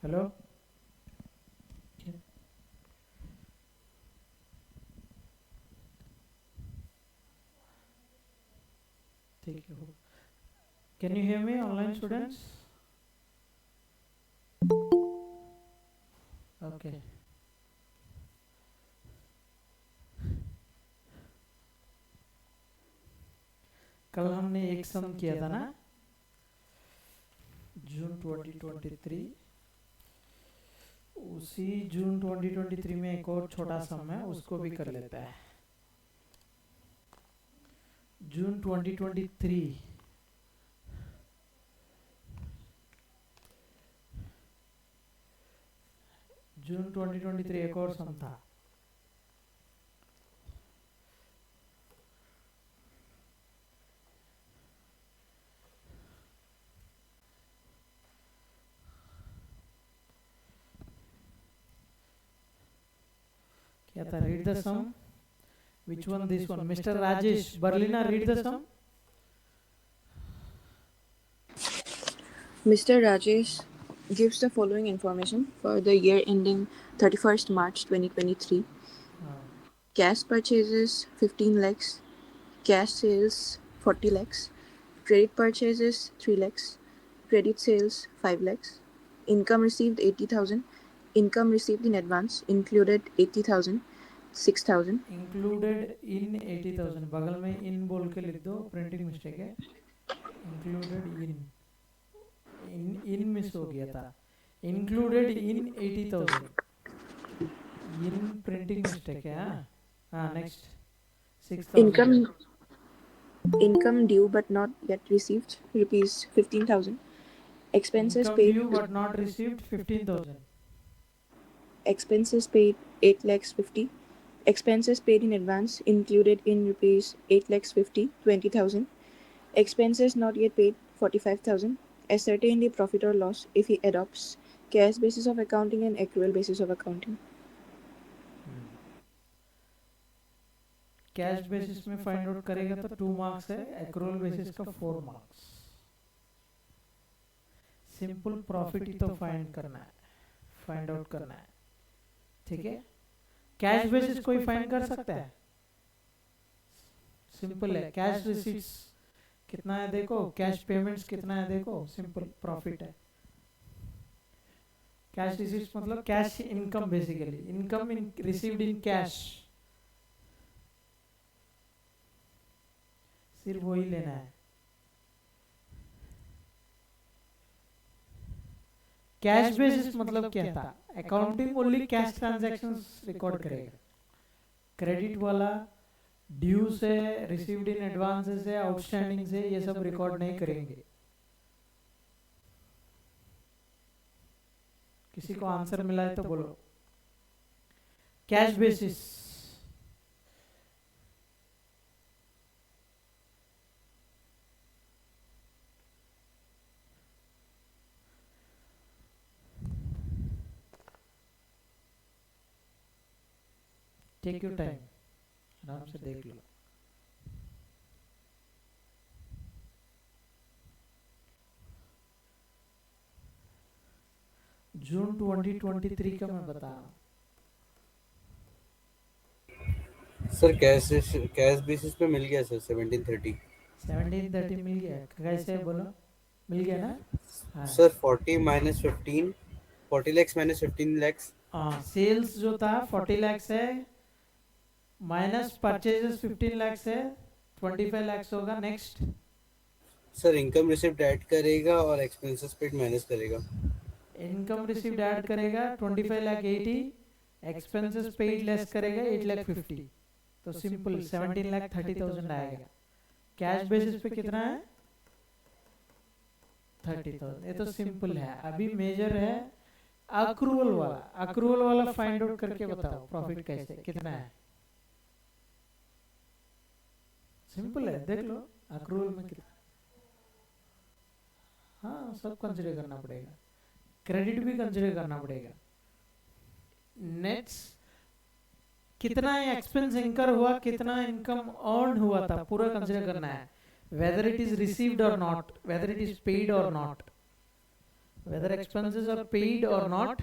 Hello. ठीक है। Can you hear me online students? Okay. कल हमने एक सम किया था ना, जून 2023। उसी जून 2023 में एक और छोटा सम है, उसको भी कर लेता है। जून 2023 जून 2023 एक और सम था। क्या था? Read the sum. Which one? This one. Mister Rajesh Berlina, read the sum. Mr. Rajesh gives the following information for the year ending 31st March 2023. Cash purchases 15 lakhs, cash sales 40 lakhs, credit purchases 3 lakhs, credit sales 5 lakhs, income received 80,000, income received in advance included 80,000, 6,000. Included in 80,000, बगल में इन बोल के लिख दो, printing mistake है। Included in in in miss हो गया था। Included in 80,000, in printing mistake है। हाँ, नेक्स्ट 6,000 है। Income due but not yet received rupees 15,000. Expenses income paid due but not received 15,000। expenses paid 8 lakhs 50. Expenses paid in advance included in rupees 8 lakhs 50, 20,000. Expenses not yet paid 45,000. Ascertain the profit or loss if he adopts cash basis of accounting and accrual basis of accounting. Cash basis में find out करेगा तो 2 marks है, accrual basis का 4 marks. Simple profit ही तो find करना है, find out करना है। ठीक है। कैश बेसिस कोई फाइंड कर सकता है? सिंपल है। कैश रिसीट्स कितना है देखो, कैश पेमेंट्स कितना है देखो, सिंपल प्रॉफिट है। कैश रिसीट्स मतलब cash income, basically income in received in cash, सिर्फ वही लेना है। कैश बेसिस मतलब क्या था? Accounting only cash transactions record करेगा। क्रेडिट वाला ड्यू से, रिसीव्ड इन एडवांस से, आउटस्टैंडिंग से, ये सब रिकॉर्ड नहीं करेंगे। किसी को आंसर मिला है तो बोलो। Cash basis take your time, आराम से देख लो। जून 2023 का मैं बता रहा हूँ। सर कैश बेसिस पे मिल गया सर 1730 मिल गया। कैसे बोलो? मिल गया ना? हाँ। Sir 40 minus 15, 40 lakhs minus 15 lakhs. हाँ, सेल्स जो था 40 लैक्स है, माइनस परचेजेस 15 लैक्स है, 25 लैक्स होगा। Next sir income receipt add करेगा और एक्सपेंसेस पेड माइनस करेगा। इनकम रिसीव्ड ऐड करेगा 25 लाख 80, एक्सपेंसेस पेड लेस करेगा 8 लाख 50, तो सिंपल 17 लाख 30,000 आएगा। कैश बेसिस पे कितना है? 30,000। ये तो सिंपल है। अभी मेजर है अक्रूवल वाला। अक्रूवल वाला फाइंड आउट करके बताओ प्रॉफिट कैसे, कितना है। सिंपल है, देख लो अक्रूवल में कितना। हाँ, सब कंसिडर करना पड़ेगा, क्रेडिट भी कंसिडर करना पड़ेगा। नेट्स कितना एक्सपेंस इंकर हुआ, कितना इनकम अर्न हुआ था, पूरा कंसिडर करना है। वेदर इट इज रिसीव्ड और not, weather it is paid और not. whether expenses are paid or not.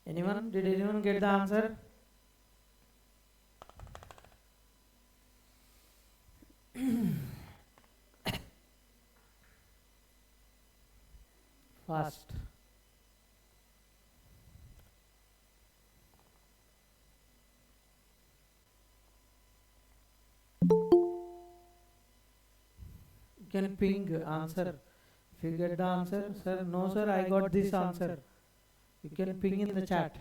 Anyone? Did anyone get the answer? Fast. You can ping answer. If you get the answer, sir, no sir, I got this answer. You can ping in the chat.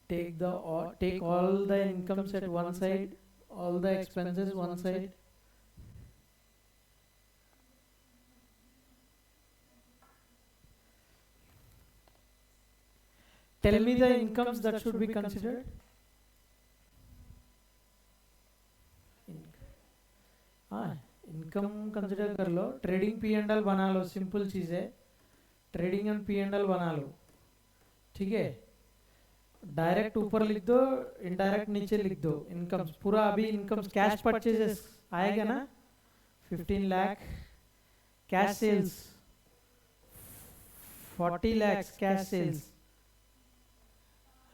Take all the incomes at one side, all the expenses one side. Tell me the incomes that should be considered. Income consider कर लो. Trading P and L बना लो. Simple चीज है. Trading and P and L बना लो. ठीक है. Direct ऊपर लिख दो, इनडायरेक्ट नीचे लिख दो. इनकम्स पूरा अभी इनकम्स कैश परचेजेस आएगा ना 15 lakh. Cash sales 40 lakh. Cash sales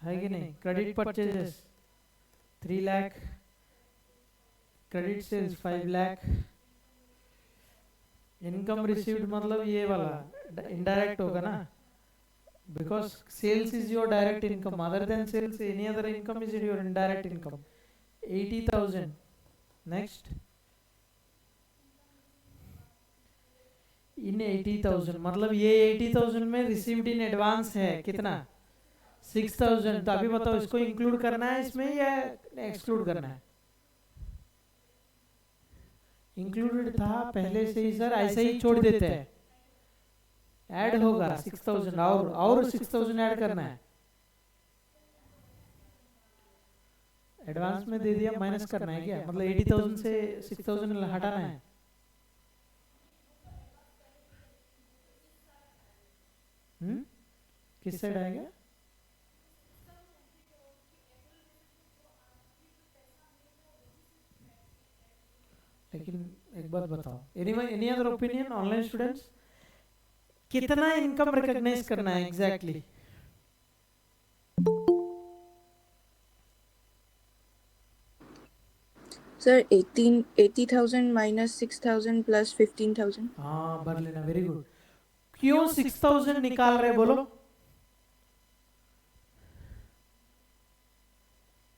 है कि नहीं. Credit purchases 3 lakh. Credit sales 5 lakh. Income received मतलब ये वाला इनडायरेक्ट होगा ना, because sales is your direct income. Other than sales, any other income is your indirect income. 80,000. Next. In 80,000 मतलब ये 80,000 में received in advance है कितना 6,000. तो अभी बताओ इसको इंक्लूड करना है इसमें या एक्सक्लूड करना है. इंक्लूडेड था पहले से ही सर, ऐसे ही छोड़ देते हैं. ऐड होगा 6,000 और 6,000 ऐड करना है. एडवांस में दे दिया, माइनस करना है क्या. मतलब 80,000 से 6,000 हटाना है. किस साइड आएगा. लेकिन एक बात बताओ, any other opinion online students, कितना इनकम रिकॉग्नाइज करना है एग्जैक्टली. Sir 80,000 minus 6,000 plus 15,000. हाँ भर लेना. Very good. क्यों 6,000 निकाल रहे बोलो.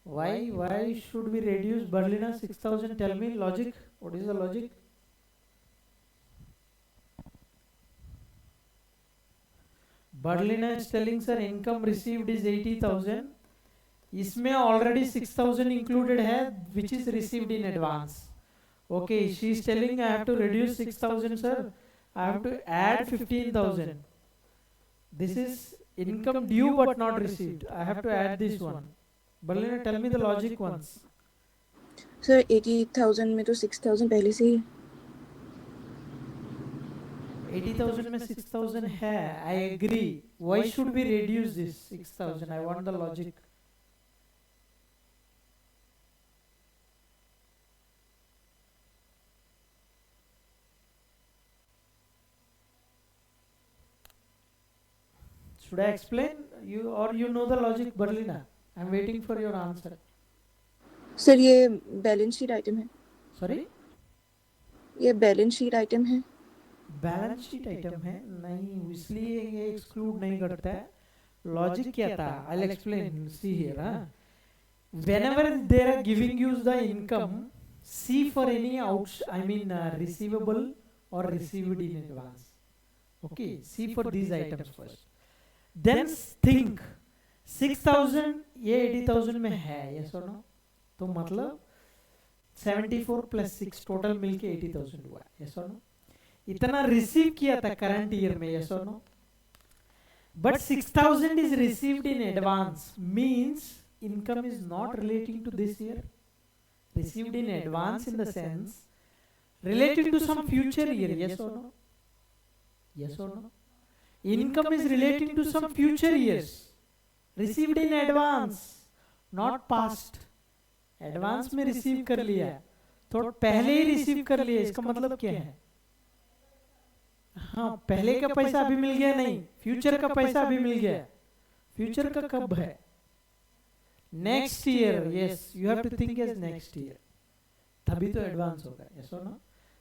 Why should we reduce Berliner 6,000? Tell me logic. What is the logic? Berliner is telling sir income received is 80,000. इसमें already 6,000 included है which is received in advance. Okay, she is telling I have to reduce 6,000 sir. I have to add 15,000. This is income due but not received. I have to add this one. Berliner, tell me the logic once. Sir 80,000 में तो 6,000 पहले से ही. 80,000 में 6,000 है. I agree. Why should we reduce this 6,000? I want the logic. Should I explain you or you know the logic, Berliner? I'm waiting for your answer. Sir ये balance sheet item है. Sorry? ये balance sheet item है. Balance sheet item है नहीं, इसलिए ये exclude नहीं करता है. लॉजिक क्या था? I'll explain. See here. Whenever they are giving you the income, C for any receivable or received in advance. Okay, C for these items first. Then think 6,000 ये 80,000 में है, yes or no? तो मतलब 74 plus 6 total मिलके 80,000 हुआ, yes or no? इतना receive किया था करंट ईयर में, yes or no? But 6,000 is received in advance, means income is not relating to this year. Received in advance in the sense related to some future year, yes or no? Yes or no? Income is relating to some future years. Received in advance, not past. Advance में receive कर लिया, तो पहले ही receive कर लिया, इसका मतलब क्या है? हाँ, पहले का पैसा अभी मिल गया नहीं, फ्यूचर का पैसा अभी मिल गया. फ्यूचर का कब है? Next year. Yes, you have to think as next year, तभी तो एडवांस होगा, यस और नो?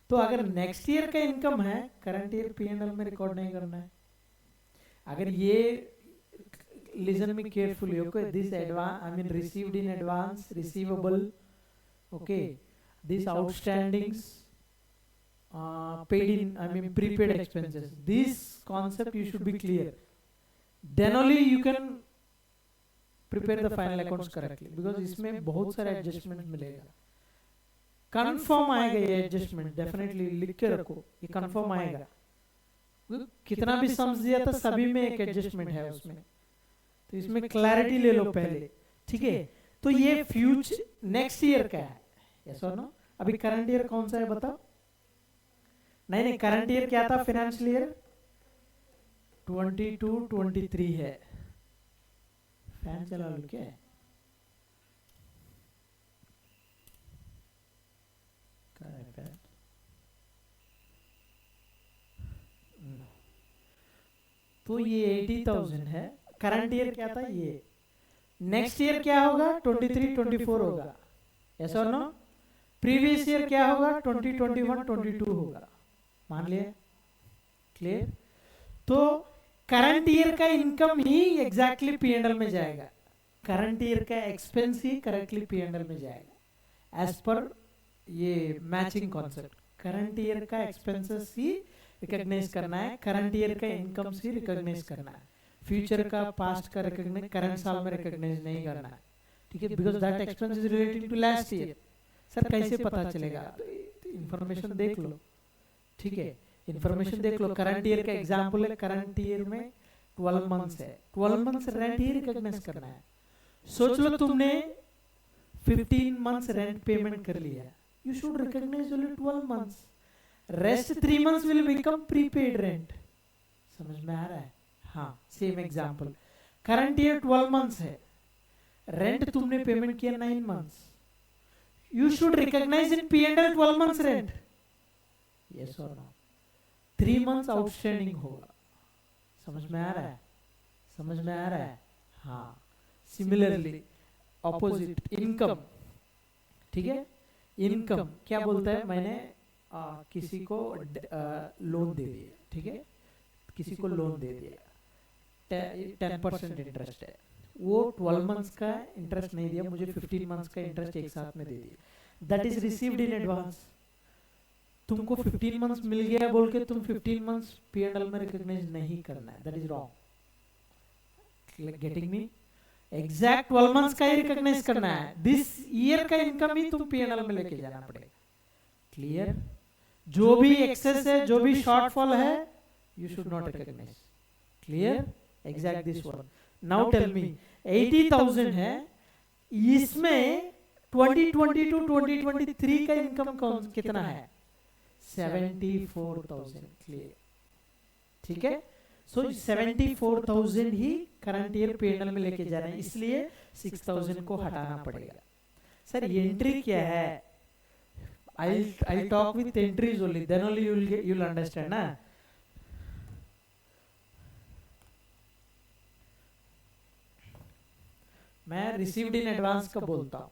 तो अगर नेक्स्ट ईयर का इनकम है, करंट ईयर पीएनएल में रिकॉर्ड नहीं करना है. अगर ये listen me carefully, okay, this advance received in advance, receivable, okay, this outstandings, paid in prepaid expenses, this concept you should be clear, then only you can prepare the final accounts correctly, because इसमें बहुत सारे adjustment मिलेगा. Confirm आएगा ये adjustment, definitely लिख के रखो, ये कंफर्म आएगा. कितना भी समझ दिया था, सभी में एक एडजस्टमेंट है उसमें, तो इसमें क्लैरिटी ले लो पहले, ठीक है? तो ये फ्यूचर नेक्स्ट ईयर का है, यस और नो? अभी करंट ईयर कौन सा है बताओ? नहीं, करंट ईयर क्या था? फाइनेंशियल ईयर 22-23 है. फैन चला लो क्या? तो ये 80,000 है. करंट ईयर क्या था? ये. नेक्स्ट ईयर क्या होगा? 23-24 होगा, यस और नो? प्रीवियस ईयर क्या होगा? 2021-22 होगा. मान लिया? क्लियर? तो करंट ईयर का इनकम ही एग्जैक्टली पीएनएल में जाएगा, करंट ईयर का एक्सपेंस ही करेक्टली पीएनएल में जाएगा, एज पर ये मैचिंग कॉन्सेप्ट. करंट ईयर का एक्सपेंसेस ही रिकॉग्नाइज करना है, करंट ईयर का इनकम ही रिकॉग्नाइज करना है. फ्यूचर का, पास्ट का रिकॉग्नाइज करंट साल में रिकॉग्नाइज नहीं करना है, ठीक है? Because that expense is related to last year. Sir कैसे पता चलेगा? इंफॉर्मेशन देख लो, ठीक है? इंफॉर्मेशन देख लो. करंट ईयर का एग्जांपल है, करंट ईयर में 12 मंथ्स है, 12 मंथ्स रेंट ही रिकॉग्नाइज करना है. सोच लो तुमने 15 मंथ्स रेंट पेमेंट कर लिया, you should recognise only 12 months. Rest 3 months will become prepaid rent. समझ में आ रहा है? हाँ, same example. Current year 12 months है, रेंट तुमने पेमेंट किया 9 months, you should recognize in P&L 12 months rent, yes or no? 3 months outstanding होगा. समझ में आ रहा है? समझ में आ रहा है? हाँ. सिमिलरली ऑपोजिट इनकम, ठीक है? इनकम क्या बोलता है? मैंने किसी को लोन दे दिया, ठीक है? किसी को लोन दे दिया, 10% इंटरेस्ट है, वो 12 मंथ्स का इंटरेस्ट नहीं दिया, मुझे 15 मंथ्स का इंटरेस्ट एक साथ में दे दिया. That is received in advance. तुमको 15 मंथ्स मिल गया बोल के तुम 15 मंथ्स पीएनएल में रिकॉग्नाइज नहीं करना है, that is wrong. Getting me? Exact 12 months का ही रिकॉग्नाइज करना है. दिस ईयर का इनकम ही तुम पीएनएल में लेके जाना पड़ेगा. क्लियर? जो भी एक्सेस है, जो भी शॉर्टफॉल है, you should not recognise. Clear? Exact this one. Now tell me, 80,000 है, इसमें 2022-2023 का इनकम कौन कितना है? 74,000. क्लियर? ठीक है? सो 74,000 ही करंट ईयर पीएनएल में लेके जा रहे हैं, इसलिए 6,000 को हटाना पड़ेगा. सर एंट्री क्या है? I'll talk with entries only, then only you'll understand ना. मैं रिसीव्ड इन एडवांस का बोलता हूँ.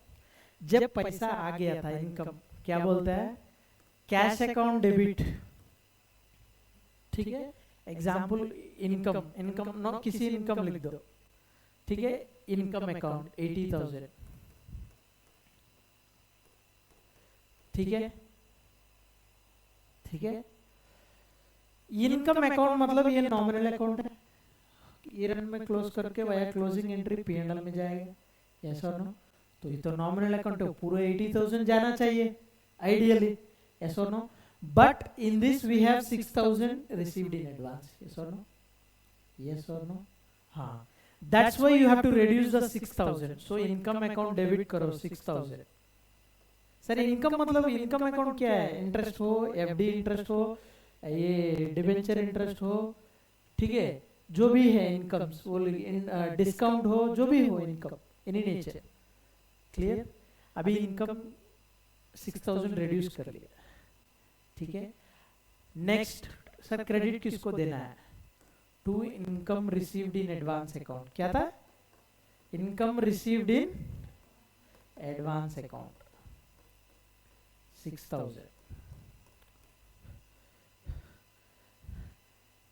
जब पैसा आ गया था इनकम, क्या बोलता है? Cash account debit. ठीक है? एग्जाम्पल इनकम, इनकम नो किसी इनकम लिख दो, ठीक है? Income account 80,000. ठीक है, ठीक है। इनकम अकाउंट मतलब ये नॉमिनल अकाउंट है, ईयर एंड में क्लोज करके वाया क्लोजिंग एंट्री पीएनएल में जाएगा, यस और नो। तो ये तो नॉमिनल अकाउंट है, पूरा 80,000 जाना चाहिए आइडियली, यस और no. But in this we have 6,000 received in advance, yes और नो, यस और नो। हाँ, that's why you have to reduce the 6,000। So income account debit करो 6,000। सर इनकम मतलब इनकम अकाउंट क्या है? इंटरेस्ट हो, FD interest हो, ये डिबेंचर इंटरेस्ट हो, ठीक है, जो भी है इनकम, वो डिस्काउंट हो, जो भी हो इनकम एनी नेचर, क्लियर। अभी इनकम 6,000 रिड्यूस कर लिया, ठीक है। नेक्स्ट सर क्रेडिट किसको देना है? To income received in advance account. क्या था? Income received in advance account 6,000,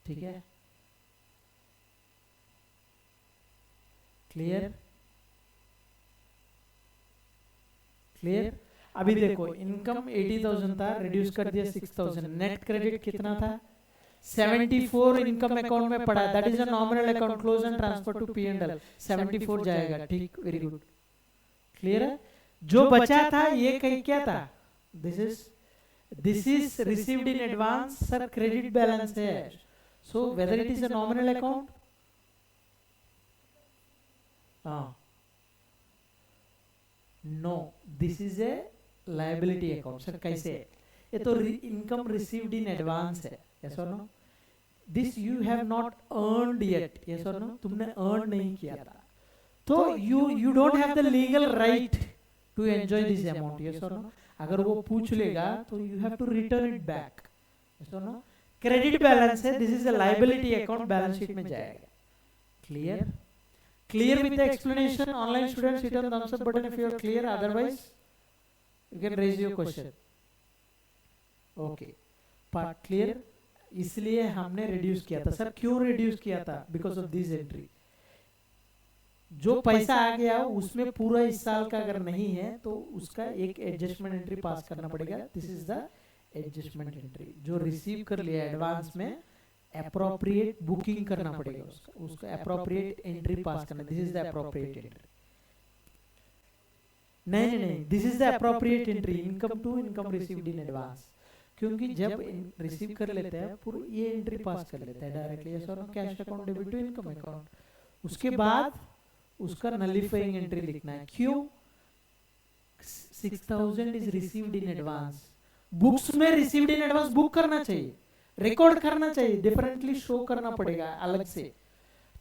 ठीक है, क्लियर, क्लियर। अभी देखो इनकम 80,000 था, रिड्यूस कर दिया 6,000, नेट क्रेडिट कितना था? 74 इनकम अकाउंट में पड़ा, that is a nominal account, close and transfer to PNL, 74 जाएगा, ठीक, वेरी गुड, क्लियर है। जो बचा था ये कहीं क्या था? This is received in advance, sir credit balance है, so whether it is a nominal account, no, this is a liability account. Sir कैसे? ये तो इनकम रिसीव्ड इन एडवांस है, यस और no. This you have not earned yet, yes और नो, तुमने earn नहीं किया था, तो you don't have the legal right to enjoy this amount, yes और नो। अगर वो पूछ लेगा तो you have to return it back, yes और नो। क्रेडिट बैलेंस है, this is a liability account, balance sheet में जाएगा, clear, clear with the explanation. Online students hit on thumbs up button if you are clear, otherwise you can raise your question. Okay, part clear। इसलिए हमने reduce किया था। Sir क्यों reduce किया था? Because of this entry. जो पैसा आ गया उसमें पूरा इस साल का अगर नहीं है तो उसका एक एडजस्टमेंट एंट्री पास करना पड़ेगा, this is the adjustment entry. जो रिसीव कर लिया एडवांस में अप्रोप्रिएट बुकिंग करना पड़ेगा, उसका अप्रोप्रिएट एंट्री पास करना, this is the appropriate entry. नहीं, this is the appropriate entry, income to income received in advance. क्योंकि जब रिसीव कर लेते हैं पूरा ये एंट्री पास कर लेते हैं डायरेक्टली, यस और no, cash account debit to income account. उसके बाद उसका नलिफाइंग एंट्री लिखना है। क्यों? 6,000 is received in advance. Books में रिसीव्ड इन एडवांस बुक करना चाहिए, रिकॉर्ड करना चाहिए, डिफरेंटली शो करना पड़ेगा अलग से।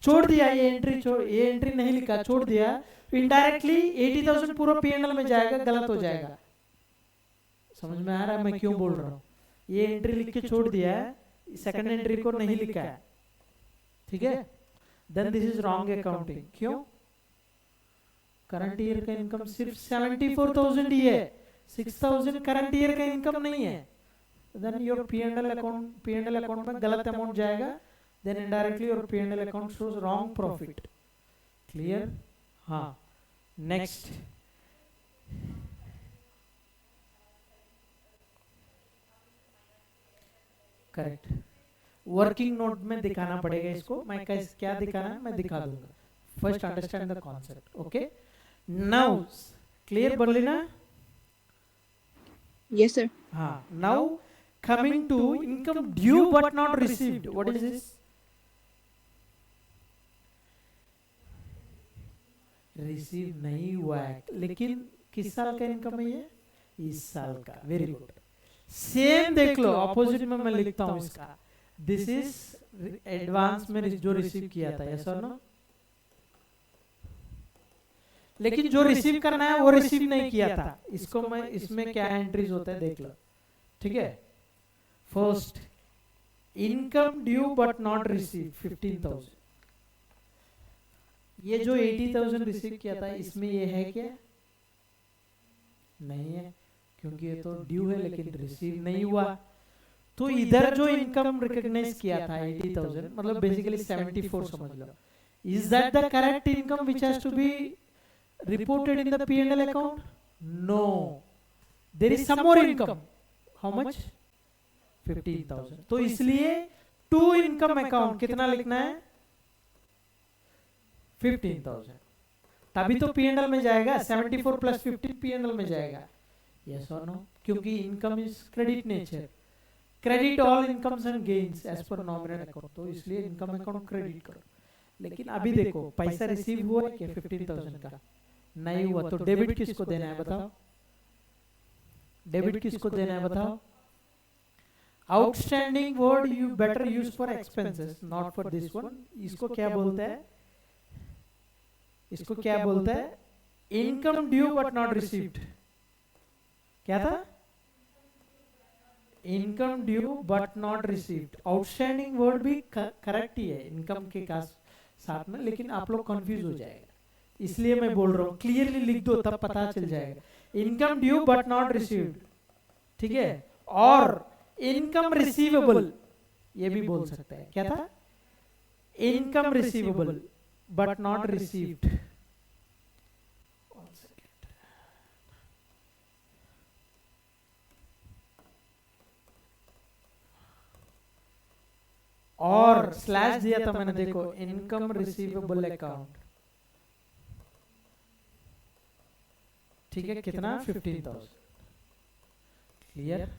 छोड़ दिया ये एंट्री नहीं लिखा, छोड़ दिया, इनडायरेक्टली 80,000 पूरा पीएनएल में जाएगा, गलत हो जाएगा। समझ में आ रहा है मैं क्यों बोल रहा हूँ? ये एंट्री लिख के छोड़ दिया है, सेकंड एंट्री को नहीं लिखा है, ठीक है, then this is wrong accounting. क्यों? करंट ईयर का इनकम सिर्फ 74,000 ही है, 6,000 करंट ईयर का इनकम नहीं है, then your P&L account में गलत अमाउंट जाएगा, then indirectly your P&L account shows wrong profit, clear? हाँ, next करेक्ट, वर्किंग नोट में दिखाना पड़ेगा इसको। मैं क्या दिखाना है मैं दिखा दूंगा, first understand the concept, okay. Now clear Berlina? Yes, sir. हाँ, now coming to income due but not received. What is this? Receive नहीं हुआ है, लेकिन किस साल का इनकम है ये? इस साल का, वेरी गुड। सेम देख लो, ऑपोजिट में मैं लिखता हूं इसका, दिस इज एडवांस में जो रिसीव किया था, यस और नो। लेकिन जो रिसीव करना है वो रिसीव नहीं किया था, इसको मैं, इसमें क्या एंट्रीज होता है देख लो, ठीक है। First, income due but not receive 15,000। ये जो 80,000 रिसीव किया था इसमें ये है क्या? नहीं है, क्योंकि ये तो ड्यू है लेकिन रिसीव नहीं हुआ। तो इधर जो इनकम रिकॉग्नाइज किया था 80,000, मतलब बेसिकली 74 समझ लो, is that the correct income which has to be reported in the P&L account? No, there is some more income, how much 15,000। तो इसलिए टू इनकम अकाउंट कितना लिखना है 15,000, तभी तो P&L में जाएगा 74 प्लस 15 P&L में जाएगा, यस और नो, क्योंकि income is credit nature, credit all incomes and gains as per nominal account, तो इसलिए इनकम अकाउंट क्रेडिट करो। लेकिन अभी देखो पैसा रिसीव हुआ है क्या 15,000 का, नहीं हुआ, तो डेबिट किसको देना है बताओ, डेबिट किसको देना है बताओ। Outstanding word you better use for expenses, not for this one. इसको क्या बोलते हैं, इसको क्या बोलते हैं, income due but not received. क्या था, income due but not received. Outstanding word भी करेक्ट ही है इनकम के साथ में, लेकिन आप लोग कंफ्यूज हो जाएगा, इसलिए मैं बोल रहा हूँ क्लियरली लिख दो तब पता चल जाएगा। Income due but not received, ठीक है, और इनकम रिसीवेबल ये भी बोल सकता है। क्या था, income receivable but not received. और स्लैश दिया था मैंने, देखो इनकम रिसीवेबल अकाउंट, ठीक है, कितना 15,000, clear.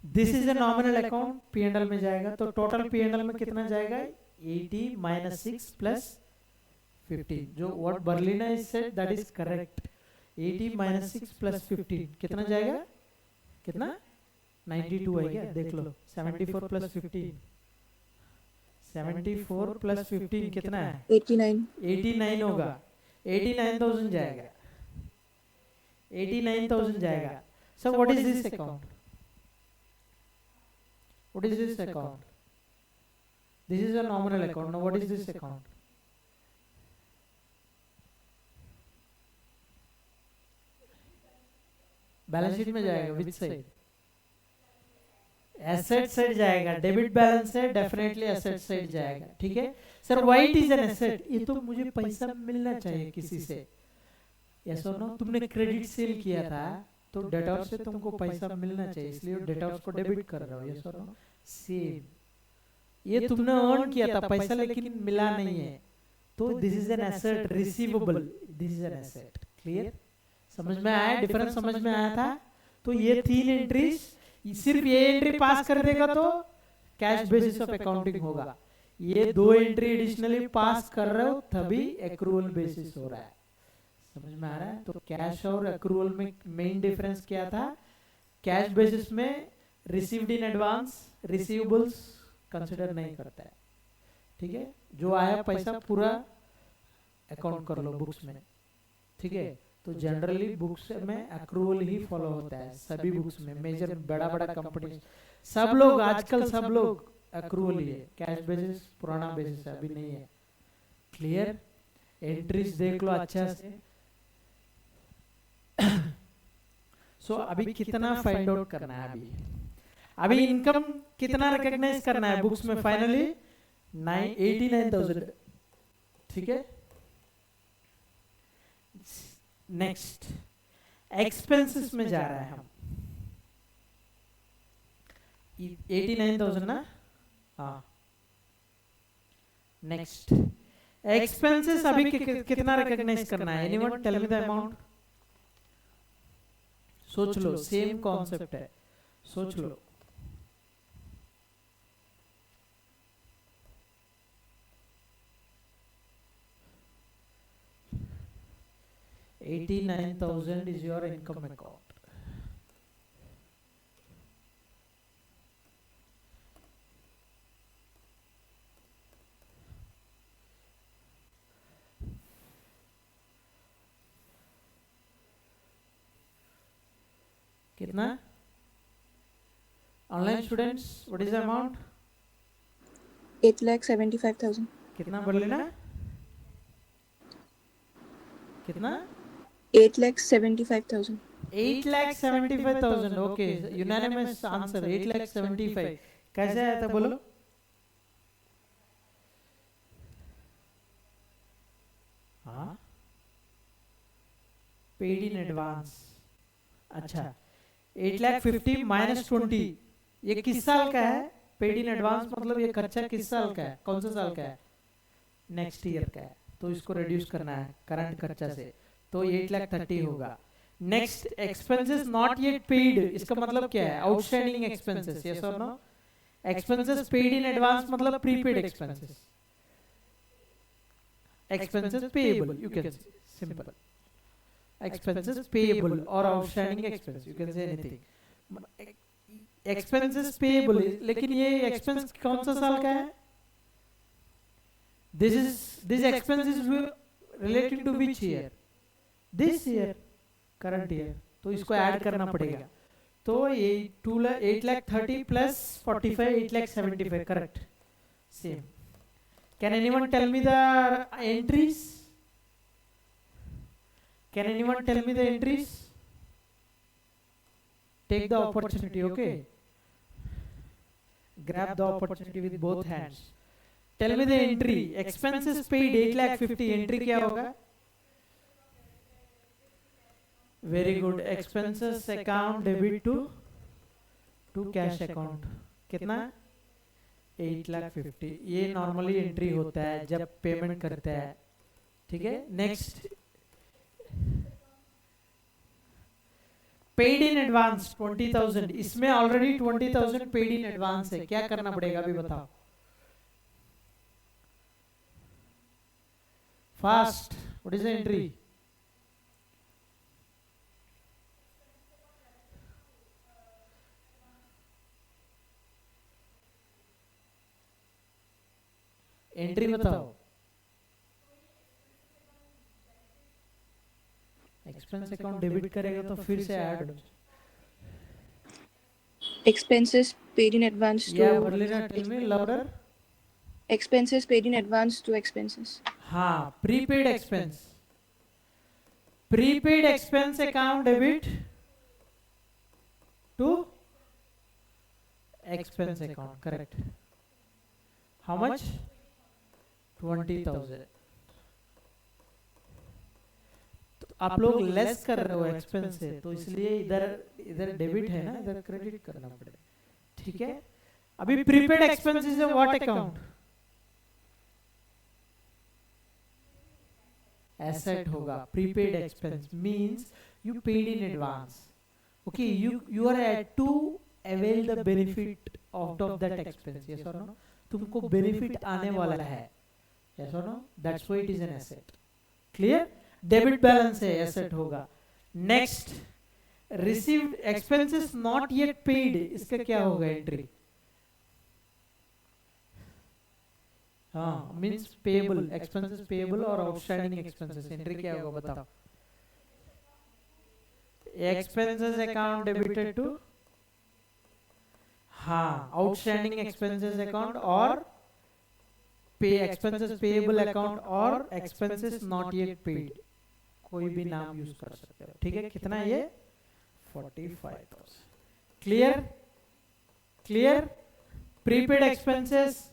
This is a nominal account, P&L में जाएगा, तो टोटल P&L में कितना जाएगा 80 माइनस 6 प्लस 15, जो what Berlina is said that is correct. 80 minus 6 plus 15 कितना जाएगा, कितना 92 है क्या, देख लो। 74 प्लस 15, 74 प्लस 15 कितना है 89। 89 होगा, 89,000 जाएगा, 89,000 जाएगा। So what is this account, what is this account, this is a nominal account, now what is this account, balance sheet में जाएगा, विच साइड, एसेट साइड जाएगा, डेबिट बैलेंस है डेफिनेटली एसेट साइड जाएगा, ठीक है। Sir why it is an asset, ये तो मुझे पैसा मिलना चाहिए किसी से, यस और नो। तुमने क्रेडिट सेल किया था तो डेटॉर से तुमको पैसा मिलना चाहिए, इसलिए डेटॉर्स को डेबिट कर रहे हो, यस और नो। सेम, ये तुमने अर्न किया था पैसा लेकिन मिला नहीं है, तो this is an asset receivable, this is an asset, clear. समझ में आया, डिफरेंस समझ में आया था। तो ये 3 एंट्रीज, सिर्फ ये एंट्री पास कर देगा तो कैश बेसिस ऑफ अकाउंटिंग होगा, ये 2 एंट्री एडिशनली पास कर रहे हो तभी एक्रूअल बेसिस हो रहा है। समझ में आ रहा है। तो कैश और एक्रूअल में मेन डिफरेंस क्या था, कैश बेसिस में received in advance receivables consider नहीं करता है, ठीक है। जो आया पैसा पूरा अकाउंट कर लो बुक्स में, ठीक है। तो जनरली बुक्स में एक्रूअल ही फॉलो होता है, सभी बुक्स में, मेजर बड़ा बड़ा कंपनी सब लोग आजकल सब लोग एक्रूअल ही है, कैश बेसिस पुराना बेसिस अभी नहीं है, क्लियर। एंट्रीज देख लो अच्छा से। सो अभी कितना फाइंड आउट करना है, अभी इनकम कितना रिकॉग्नाइज करना है बुक्स में, फाइनली 89,000, ठीक है। नेक्स्ट एक्सपेंसेस में जा रहा है हम, 89,000 ना, हाँ। नेक्स्ट एक्सपेंसेस अभी कितना रिकॉग्नाइज करना है, anyone tell me the amount. सोच लो, सेम कॉन्सेप्ट है, सोच लो। $89,000 is your income account. कितना? Online students, what is the amount? 8,75,000. कितना बोल लेना? कितना? 8,75,000. 8,75,000. Okay, unanimous answer. 8,75,000. कैसे आया था बोलो? हाँ? Paid in advance. अच्छा 8,50,000 माइनस 20, ये किस साल का है? पेड इन एडवांस मतलब ये खर्चा किस साल का है, कौन सा साल का है? नेक्स्ट ईयर का है, तो इसको रिड्यूस करना है करंट खर्चा से, तो 8,30,000 होगा। Next expenses not yet paid, इसका मतलब क्या है? आउटस्टैंडिंग एक्सपेंसेस, यस और नो? एक्सपेंसेस पेड इन एडवांस मतलब prepaid expenses, expenses payable, you can say, simple, expenses payable or outstanding expense, you can say anything, expenses payable, लेकिन ये expense कौन सा साल का है? this expense is relating to which year? this year, current year, तो इसको add करना पड़ेगा, तो ये 8,30,000 plus 45, 8,75,000, correct, same. Can anyone tell me the entries? Can anyone tell me the entries? Take the opportunity, okay? Grab the opportunity with both hands. Tell me the entry. Expenses paid 8,50,000. Entry क्या होगा? Very good. Expenses account debit to cash account. कितना? 8,50,000, ये normally entry होता है जब payment करता है, ठीक है। नेक्स्ट पेड इन एडवांस 20,000, इसमें ऑलरेडी 20,000 पेड इन एडवांस है, क्या करना पड़ेगा अभी बताओ fast, what is the entry? Entry बताओ। एक्सपेंस अकाउंट डेबिट करेगा तो फिर से add Expenses paid in advance to या Berlina tell me louder. expenses paid in advance to expenses. हाँ, prepaid expense, prepaid expense account debit to expense account, correct. How much? 20,000। तो आप लोग लेस कर रहे हो एक्सपेंस से, तो इसलिए इधर डेबिट है ना, इधर क्रेडिट करना पड़ेगा, ठीक है। अभी prepaid expense is what account? Asset होगा। Prepaid expense means you paid in advance, okay, you are at to avail the benefit out of that expense, yes और नो? तुमको बेनिफिट आने वाला है, yes or no? That's why it is an asset. Clear? Debit balance है, asset होगा। Next, received expenses not yet paid, इसका क्या होगा एंट्री? हाँ, means payable, expenses payable और outstanding expenses, एंट्री क्या होगा बताओ? Expenses account debited to, हाँ, outstanding expenses account और पे expenses payable account और expenses not yet paid, कोई भी नाम यूज कर सकते हो, ठीक है। कितना है ये? 45,000। Clear? Clear? Prepaid expenses,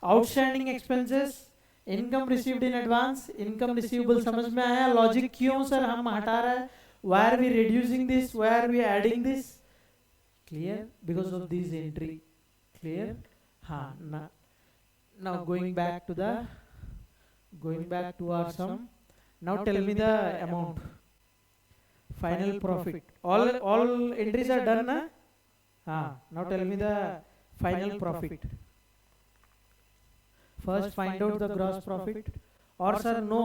outstanding expenses, income received in advance, income receivable समझ में आया? लॉजिक क्यों सर हम हटा रहे हैं? Why are we reducing this, why are we adding this? Clear? Because of this entry. Clear? हाँ ना। Now going back to our sum. Now tell me the amount. Final profit. All entries are done, na? Now tell me the final profit. First find out the gross profit. और sir no,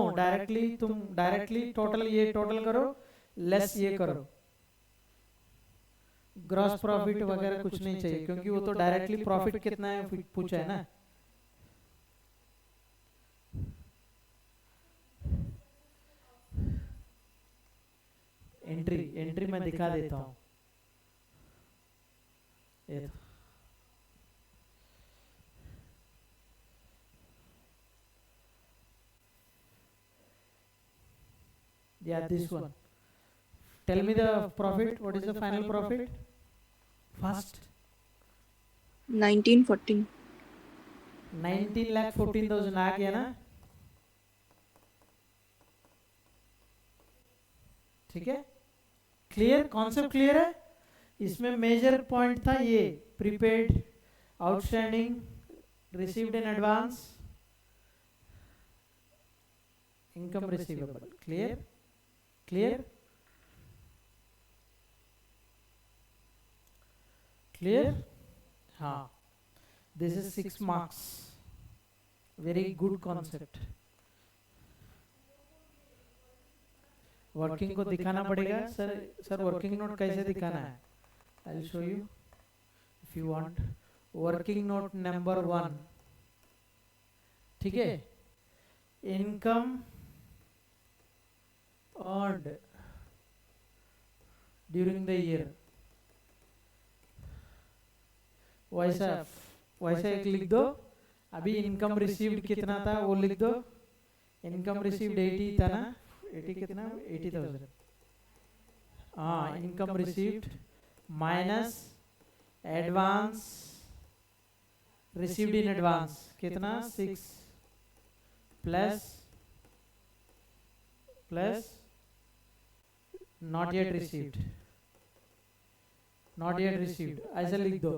तुम directly total ये total करो, less ये करो। Gross profit वगैरह कुछ नहीं चाहिए, क्योंकि वो तो डायरेक्टली प्रॉफिट कितना है पूछा है ना। एंट्री मैं दिखा देता हूँ, ये yeah, this one. Tell me the profit. What is the final profit? Fast. 1914. 19,14,000 आ गया ना, ठीक है। क्लियर, कॉन्सेप्ट क्लियर है? इसमें मेजर पॉइंट था ये prepaid, outstanding, received in advance, income receivable. Clear clear clear? हाँ, this is 6 marks, very good concept. Working को दिखाना पड़ेगा सर। सर वर्किंग नोट कैसे दिखाना है? I will show you if you want. Working note number 1, ठीक है, income earned during the year, वैसा एक लिख दो। अभी इनकम रिसीव्ड कितना था वो लिख दो। इनकम रिसीव्ड 80 था ना, 80 कितना, 80,000। हाँ, income received minus advance received in advance कितना, 6 प्लस नॉट येट रिसीव्ड, ऐसा लिख दो।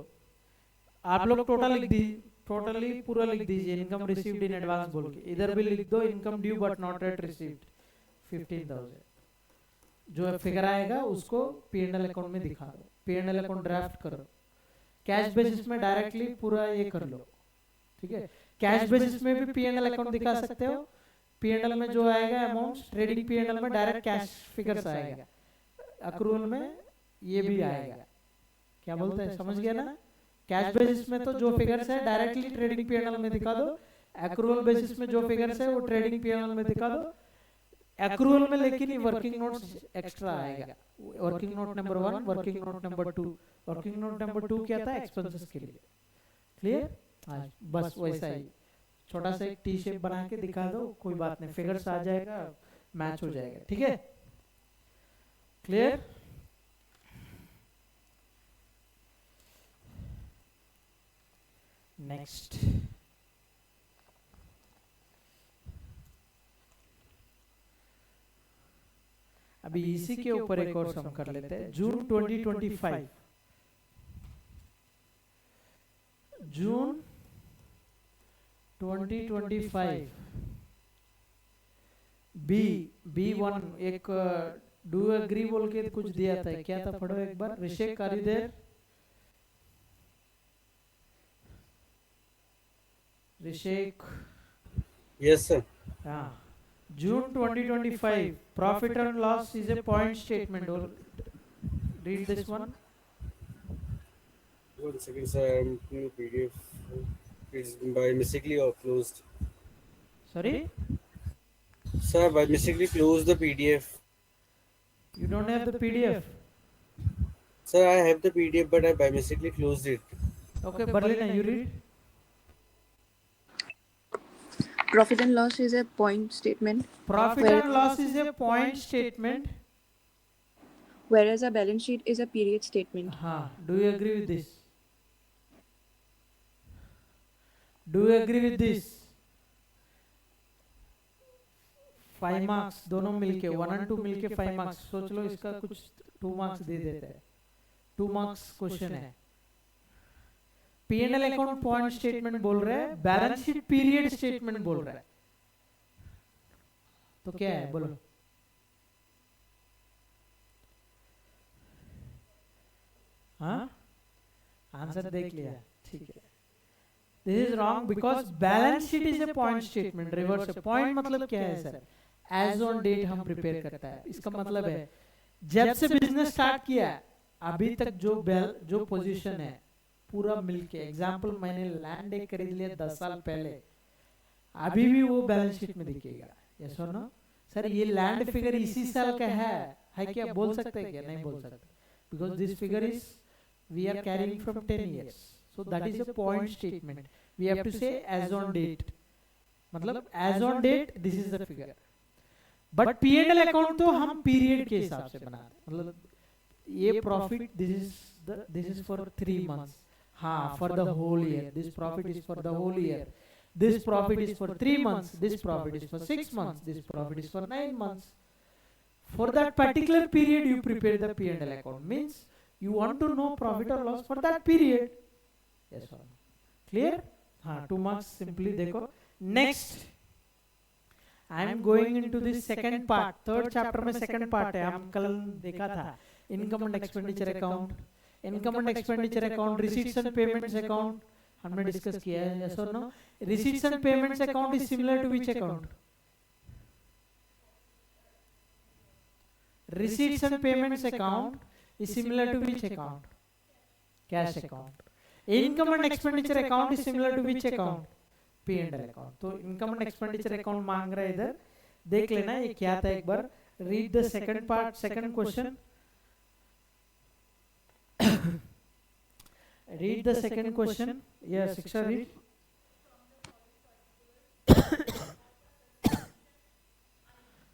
आप लोग टोटल लिख दी, टोटली पूरा लिख दीजिए इनकम रिसीव्ड इन एडवांस बोल के। इधर भी लिख दो income due but not yet received 15,000। जो फिगर आएगा उसको P&L अकाउंट में दिखा दो, P&L अकाउंट ड्राफ्ट करो। कैश बेसिस में डायरेक्टली पूरा ये कर लो, ठीक है। कैश बेसिस में भी P&L अकाउंट दिखा सकते हो। P&L में जो आएगा अमाउंट, ट्रेडिंग P&L में डायरेक्ट कैश फिगर्स आएगा, अक्रूवल में ये भी आएगा। क्या बोलते हैं, समझ गया ना? कैश बेसिस में तो जो फिगर्स है डायरेक्टली ट्रेडिंग P&L में दिखा दो, एक्रूवल बेसिस में जो फिगर्स है वो ट्रेडिंग P&L में दिखा दो। एक्रूवल में लेकिन वर्किंग नोट्स एक्स्ट्रा आएगा। Working note number 1, working note number 2। Working note number 2 क्या था, एक्सपेंसेस के लिए। क्लियर? हाँ, बस वैसा ही छोटा सा एक टी शेप बना के दिखा दो, कोई बात नहीं, फिगर्स आ जाएगा, मैच हो जाएगा, ठीक है। क्लियर? नेक्स्ट, अभी इसी के ऊपर एक और सम कर लेते हैं। जून 2025, जून 2025 B1 एक डू एग्री बोल के कुछ दिया था, क्या था, पढ़ो एक बार। Rishik, are you there? Rishik? Yes sir. हाँ, June 2025 profit and loss is a point statement. Or read this one. 1 second sir, I'm opening the PDF. It's by mistakenly closed. Sorry? Sir, by mistakenly closed the PDF. You don't have the PDF? Sir, I have the PDF but I by mistakenly closed it. Okay, Berlina, you read. Profit and loss is a point statement. Profit and loss is a point statement. Whereas a balance sheet is a period statement. हाँ, do you agree with this? Do you agree with this? 5 marks दोनों मिलके, 1 और 2 मिलके 5 marks। सोच लो इसका कुछ 2 marks दे देते हैं। 2 marks क्वेश्चन है। P&L अकाउंट पॉइंट स्टेटमेंट बोल रहे हैं, बैलेंस शीट पीरियड स्टेटमेंट बोल रहा है, तो क्या है बोलो? हाँ, आंसर देख लिया, ठीक है। This is wrong because balance sheet is a point statement. Reverse point मतलब क्या है सर? एज ऑन डेट हम प्रिपेयर करता है। इसका मतलब है जब से बिजनेस स्टार्ट किया अभी तक जो पोजीशन है पूरा मिलके। एग्जाम्पल, मैंने लैंड एक खरीद लिया 10 साल पहले, अभी भी वो बैलेंस शीट में दिखेगा। यस और नो? सर ये लैंड फिगर इसी साल का है क्या बोल सकते हैं क्या? नहीं बोल सकते, because this figure is we are carrying from 10 years, so that is a point statement. We have to say as on date, मतलब as on date this is the figure. But P&L account तो हम period के हिसाब से बनाते, मतलब ये profit this is for 3 months, हाँ, for the whole year. This profit is for the whole year. This profit is for 3 months. This profit is for 6 months. This profit is for 9 months. For that particular period, you prepare the P&L account. Means you want to know profit or loss for that period. Yes or no? Clear? हाँ, 2 marks simply देखो. Next, I am going into this second part. Third chapter में second part है. हम कल देखा था. Income and expenditure account. Income and expenditure account, receipts and payments account. हमने discuss किया है. Yes or no? Receipts and payments account is similar to which account? Receipts and payments account is similar to which account? Cash account. Income and expenditure account is similar to which account? P&L account. तो income and expenditure account मांग रहा है इधर. देख लेना ये क्या था एक बार. Read the second part, second question. Read the second question. Yes, Shiksha, read.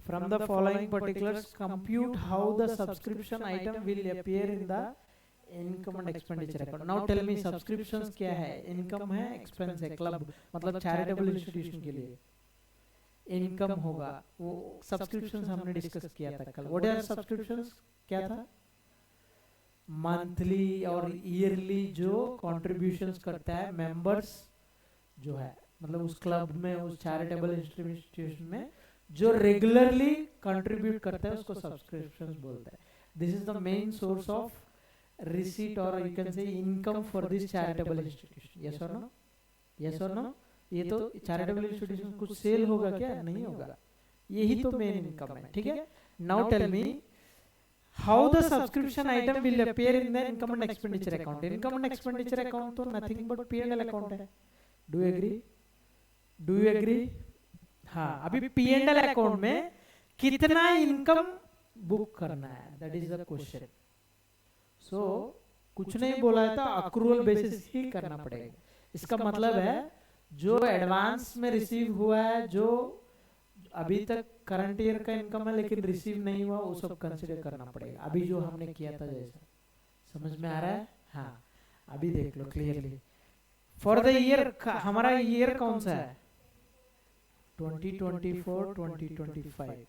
From the following particulars, compute how the subscription item will appear in the income and expenditure account. Now tell me subscriptions क्या है? Income है, expense है, club मतलब charitable institution के लिए income होगा. वो subscriptions हमने discuss किया था कल. What are subscriptions? क्या था? Monthly और yearly जो contributions करता है members जो है मतलब उस club में उस charitable institution में जो रेगुलरली कंट्रीब्यूट करता है उसको सब्सक्रिप्शंस बोलते हैं. This is the main source of receipt और you can say income for this charitable institution. Yes और नो? यस और नो? ये तो चैरिटेबल इंस्टीट्यूशन कुछ सेल होगा क्या? नहीं होगा. यही तो मेन इनकम है. ठीक है. Now tell me how the subscription item will appear in the income and expenditure account. Income and expenditure account तो नथिंग बट P&L अकाउंट है. Do you agree? Do you agree? हाँ, अभी P&L account में कितना income book करना है, that is the question. सो कुछ नहीं बोला है तो अक्रूवल बेसिस ही करना पड़ेगा. इसका मतलब है जो एडवांस में रिसीव हुआ है, जो अभी तक करंट ईयर का इनकम है लेकिन रिसीव नहीं हुआ, वो सब कंसिडर करना पड़ेगा. अभी जो हमने किया था जैसा. समझ में आ रहा है? हाँ, अभी देख लो क्लियरली. फॉर द ईयर, हमारा ईयर कौन सा है? 2024-2025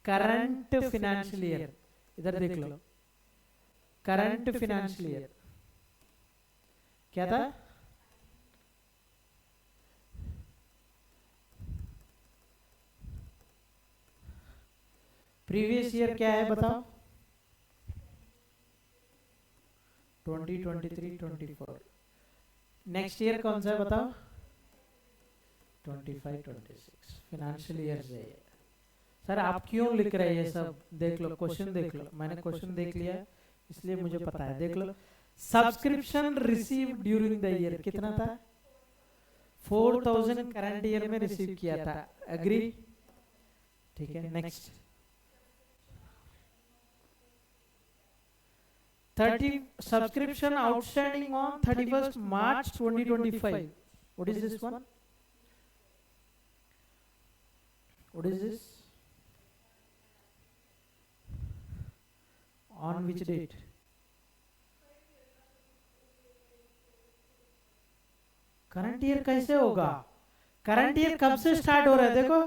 करंट फिनेंशियल ईयर. इधर देख लो, करंट फिनेंशियल ईयर क्या था? प्रीवियस ईयर क्या है बताओ? 2023-24. नेक्स्ट ईयर कौन सा है बताओ? 25-26 फाइनेंशियल ईयर से. सर आप क्यों लिख रहे हैं ये सब? देख लो क्वेश्चन देख लो. मैंने क्वेश्चन देख लिया इसलिए मुझे पता है. देख लो. Subscription received during the year कितना था? 4000 करंट ईयर में रिसीव किया था. एग्री? ठीक है. Next 30 subscription outstanding on 31st March 2025. What is this one? What is this? On which date? Current year कैसे होगा? करंट ईयर कब से स्टार्ट हो रहा है? देखो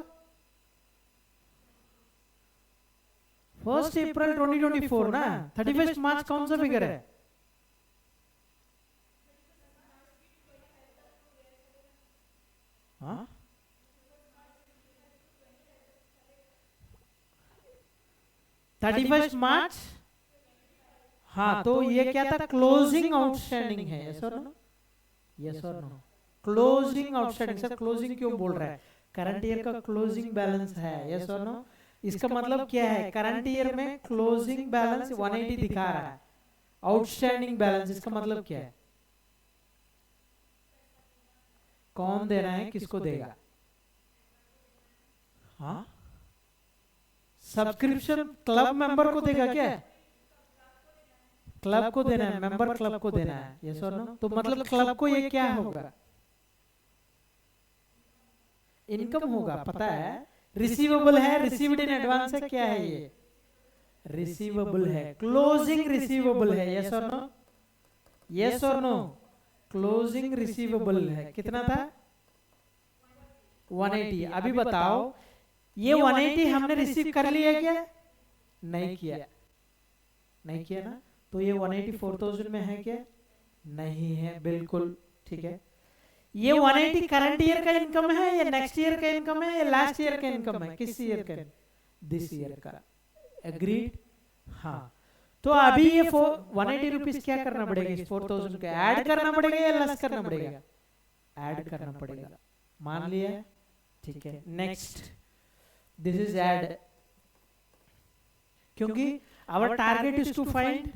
1st April 2024 ना. 31st March कौन सा फिगर है? हाँ 31st March. हाँ तो ये क्या था? क्लोजिंग आउटस्टैंडिंग है. यस और नो? यस और no? Closing outstanding. Sir closing क्यों बोल रहा है? करंट ईयर का क्लोजिंग बैलेंस है. यस और नो? इसका मतलब क्या है? करंट ईयर में क्लोजिंग बैलेंस 180 दिखा रहा है. आउटस्टैंडिंग बैलेंस इसका मतलब क्या है? कौन दे रहा है, किसको देगा? हाँ सब्सक्रिप्शन क्लब मेंबर को देगा क्या? क्लब को देना है, मेंबर क्लब को देना है. यस और नो? तो मतलब क्लब को ये क्या होगा? इनकम होगा. पता है रिसीवेबल है, रिसीव्ड इन एडवांस है. क्या है ये? रिसीवेबल है. क्लोजिंग रिसीवेबल है. यस और नो? यस और नो? क्लोजिंग रिसीवेबल है. कितना था? 180. अभी बताओ ये 180 हमने रिसीव कर लिया क्या? नहीं किया, नहीं किया ना, तो ये 184,000 में है क्या? नहीं है, बिल्कुल ठीक है। ये 180 करंट ईयर का इनकम है या नेक्स्ट ईयर का इनकम है या लास्ट ईयर का इनकम है? किस ईयर का? दिस ईयर का। एग्रीड? हाँ। तो अभी ये 180 रुपीज क्या करना पड़ेगा? इस 4,000 को ऐड करना पड़ेगा या लेस करना पड़ेगा? ऐड करना पड़ेगा, मान लिया, ठीक है। नेक्स्ट, दिस इज ऐड, क्योंकि our target is to find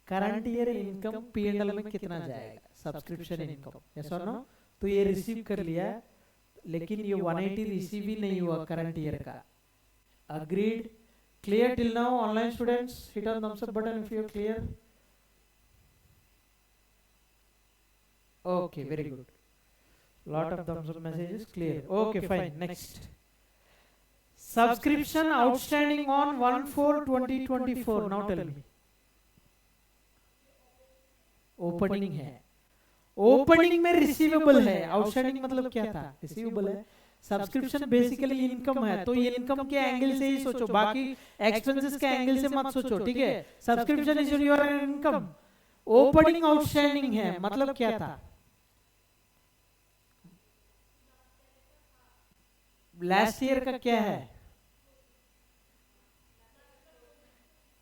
current year income P&L में कितना जाएगा, सब्सक्रिप्शन इनकम, यस और नो? तो ये रिसीव कर लिया, लेकिन ये 180 रिसीव ही नहीं हुआ करंट ईयर का। Agreed? Clear till now? Online students hit on thumbs up button if you are clear. Okay, very good, lot of thumbs up messages, clear. Okay, fine. Next, subscription outstanding on 1/4/2024. Now tell me. Opening है, opening में receivable है, outstanding मतलब क्या था? Receivable है। Subscription basically income है, तो ये इनकम के एंगल से ही सोचो, बाकी एक्सपेंसेस के एंगल से मत सोचो, ठीक है? Subscription is your income. Opening outstanding है मतलब क्या था? लास्ट ईयर का क्या है?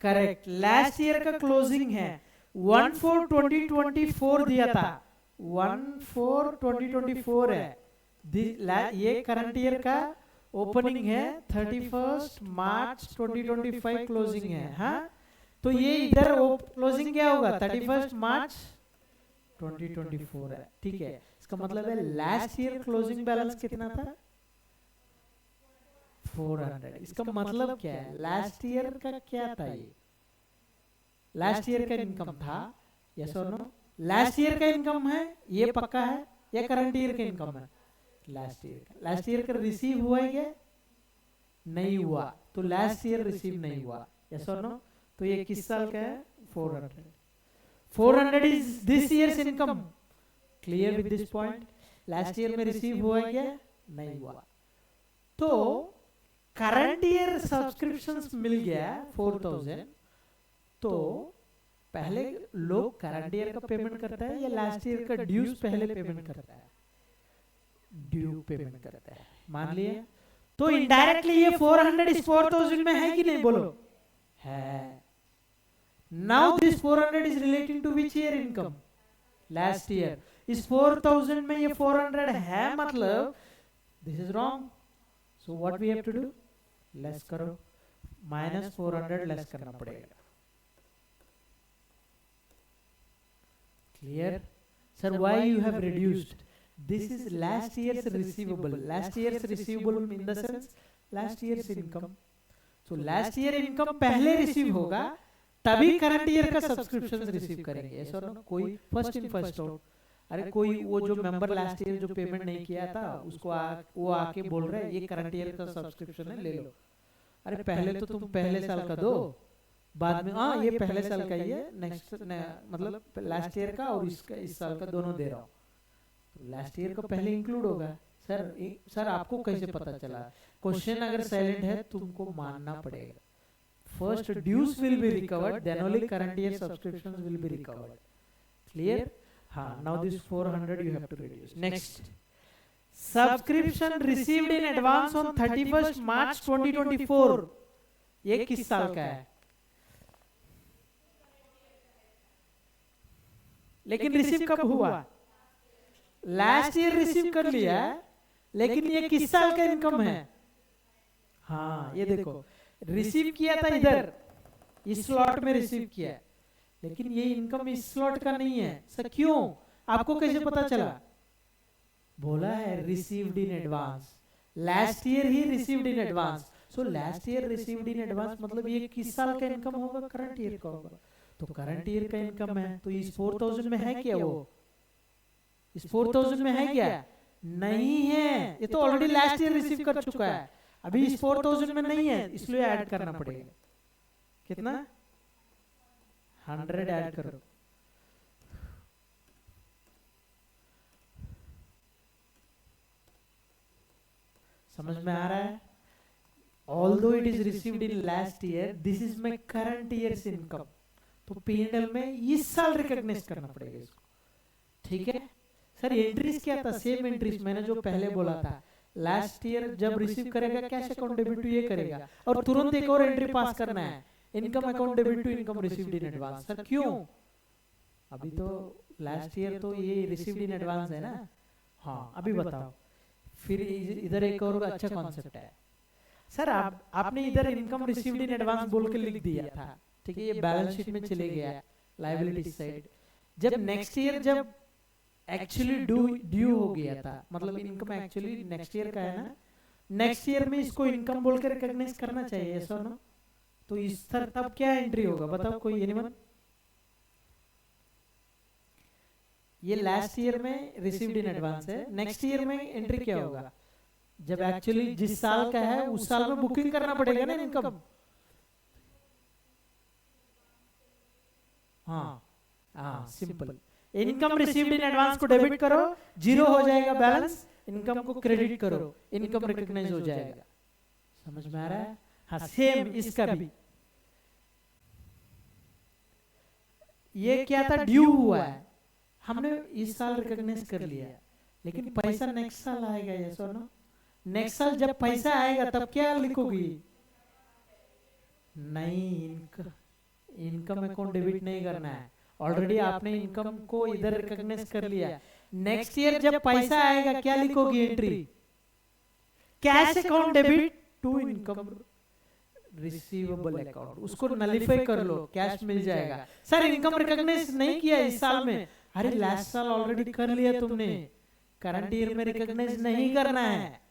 करेक्ट, लास्ट ईयर का क्लोजिंग है, 1/4/2024 दिया था, 1/4/2024 है। ये करंट ईयर का ओपनिंग है, 31 मार्च 2025 क्लोजिंग है। हाँ, तो ये इधर क्लोजिंग क्या होगा? 31 मार्च 2024 है, ठीक है। इसका मतलब है लास्ट ईयर क्लोजिंग बैलेंस कितना था? 400। इसका मतलब क्या है? लास्ट ईयर का क्या था? ये लास्ट ईयर का इनकम था, यस और नो? लास्ट ईयर का इनकम है, ये पक्का है, या करंट ईयर का इनकम है? लास्ट ईयर का। लास्ट ईयर का रिसीव हुआ है क्या? नहीं हुआ, तो लास्ट ईयर रिसीव नहीं हुआ, यस और नो? तो ये किस साल का है? 400। 400 is this years income. Clear with this point? Last year में रिसीव हुआ है क्या? नहीं हुआ। तो करंट ईयर सब्सक्रिप्शंस मिल गया 4,000, तो पहले लोग करंट ईयर का पेमेंट करता है या लास्ट ईयर का ड्यूज पहले पेमेंट करता है? ड्यू पेमेंट करता है, मान लिए। तो इनडायरेक्टली ये 400 इस 4,000 में है कि नहीं? बोलो, है। Now this 400 is relating to which year income? Last year. इस 4,000 में ये 400 है, मतलब this is wrong. So what we have to do? Less करो, -400 लेस करना पड़ेगा। Clear? Sir, why you have reduced? This is last year's receivable. Last year's receivable in the sense last year's income. So last year income पहले receive होगा, तभी current year का subscription receive करेंगे, ऐसा ना? कोई फर्स्ट इन फर्स्ट आउट। अरे कोई वो जो मेंबर लास्ट ईयर जो पेमेंट नहीं किया था, उसको वो आके बोल रहे हैं ये करंट ईयर का सब्सक्रिप्शन है, ले लो। अरे पहले तो तुम पहले साल का दो, बाद में हाँ ये पहले साल का ही है, नेक्स्ट मतलब लास्ट ईयर का और इसका इस साल का दोनों दे रहा हूँ, तो लास्ट ईयर का पहले इंक्लूड होगा। सर आपको कैसे पता चला? क्वेश्चन अगर साइलेंट है तुमको मानना पड़ेगा। First dues will be recovered, then only current year subscriptions will be recovered. Clear? हाँ, now this 400 you have to reduce. Next, subscription received in advance on 31st March 2024. ये किस साल का है? लेकिन रिसीव कब हुआ? लास्ट ईयर रिसीव कर लिया, लेकिन ये किस साल का इनकम है? हाँ, ये देखो, रिसीव किया था इधर, इस स्लॉट में रिसीव किया, लेकिन ये इनकम इस स्लॉट का नहीं है। सर क्यों? आपको कैसे पता चला? बोला है received in advance, last year he received in advance. So last year received in advance मतलब ये किस साल का इनकम होगा? करंट ईयर का होगा। तो करंट ईयर का इनकम है, तो इस 4,000 में है क्या? वो इस 4,000 में है क्या? नहीं है, ये तो ऑलरेडी लास्ट ईयर रिसीव कर चुका है, अभी इस 4,000 में नहीं है, इसलिए ऐड करना पड़ेगा। कितना? 100 ऐड करो। समझ में आ रहा है? Although it is received in last year, this is my current years income, तो P&L में इस साल रिकॉग्नाइज करना पड़ेगा इसको, ठीक है। सर एंट्रीज क्या था, सेम एंट्रीज मैंने जो पहले बोला था, लास्ट ईयर जब रिसीव करेगा कैश अकाउंट डेबिट टू ये करेगा, और तुरंत एक और एंट्री पास करना है, income account debit to income received in advance. Sir क्यों, अभी तो लास्ट ईयर तो ये रिसीव्ड इन एडवांस है ना, हाँ अभी बताओ। फिर इधर एक और अच्छा कॉन्सेप्ट है सर, आपने इधर इनकम रिसीव्ड इन एडवांस बोल के लिख दिया था, ठीक है, ये बैलेंस शीट में चले गया लायबिलिटी साइड। जब नेक्स्ट ईयर जब एक्चुअली ड्यू हो गया था, मतलब इनकम एक्चुअली नेक्स्ट ईयर का है ना, नेक्स्ट ईयर में इसको इनकम बोल के रिकॉग्नाइज करना चाहिए, ऐसा ना। तो इस तरह तब क्या एंट्री होगा बताओ कोई, एनीवन? ये लास्ट ईयर में रिसीव्ड इन एडवांस है, नेक्स्ट ईयर में एंट्री क्या होगा, जब एक्चुअली जिस साल का है उस साल में बुकिंग करना पड़ेगा ना इनकम। हाँ हाँ simple, income received in advance को डेबिट करो, जीरो हो जाएगा बैलेंस, इनकम को क्रेडिट करो, इनकम रिकॉग्नाइज हो जाएगा। समझ में आ रहा है? हाँ सेम इसका भी, ये क्या था, ड्यू हुआ है, हमने इस साल रिकॉग्नाइज कर लिया, लेकिन पैसा नेक्स्ट साल आएगा, ये सुनो, नेक्स्ट साल जब पैसा आएगा तब क्या लिखोगी? नहीं, इनकम अकाउंट डेबिट नहीं करना है, ऑलरेडी आपने इनकम को इधर रिकॉग्नाइज कर लिया। नेक्स्ट ईयर जब पैसा आएगा क्या लिखोगी entry? Cash account debit to income receivable account, उसको नलिफाई कर लो, कैश मिल जाएगा। सर इनकम रिकॉग्नाइज नहीं किया इस साल में, अरे लास्ट साल ऑलरेडी कर लिया तुमने, करंट ईयर में रिकॉग्नाइज नहीं करना है।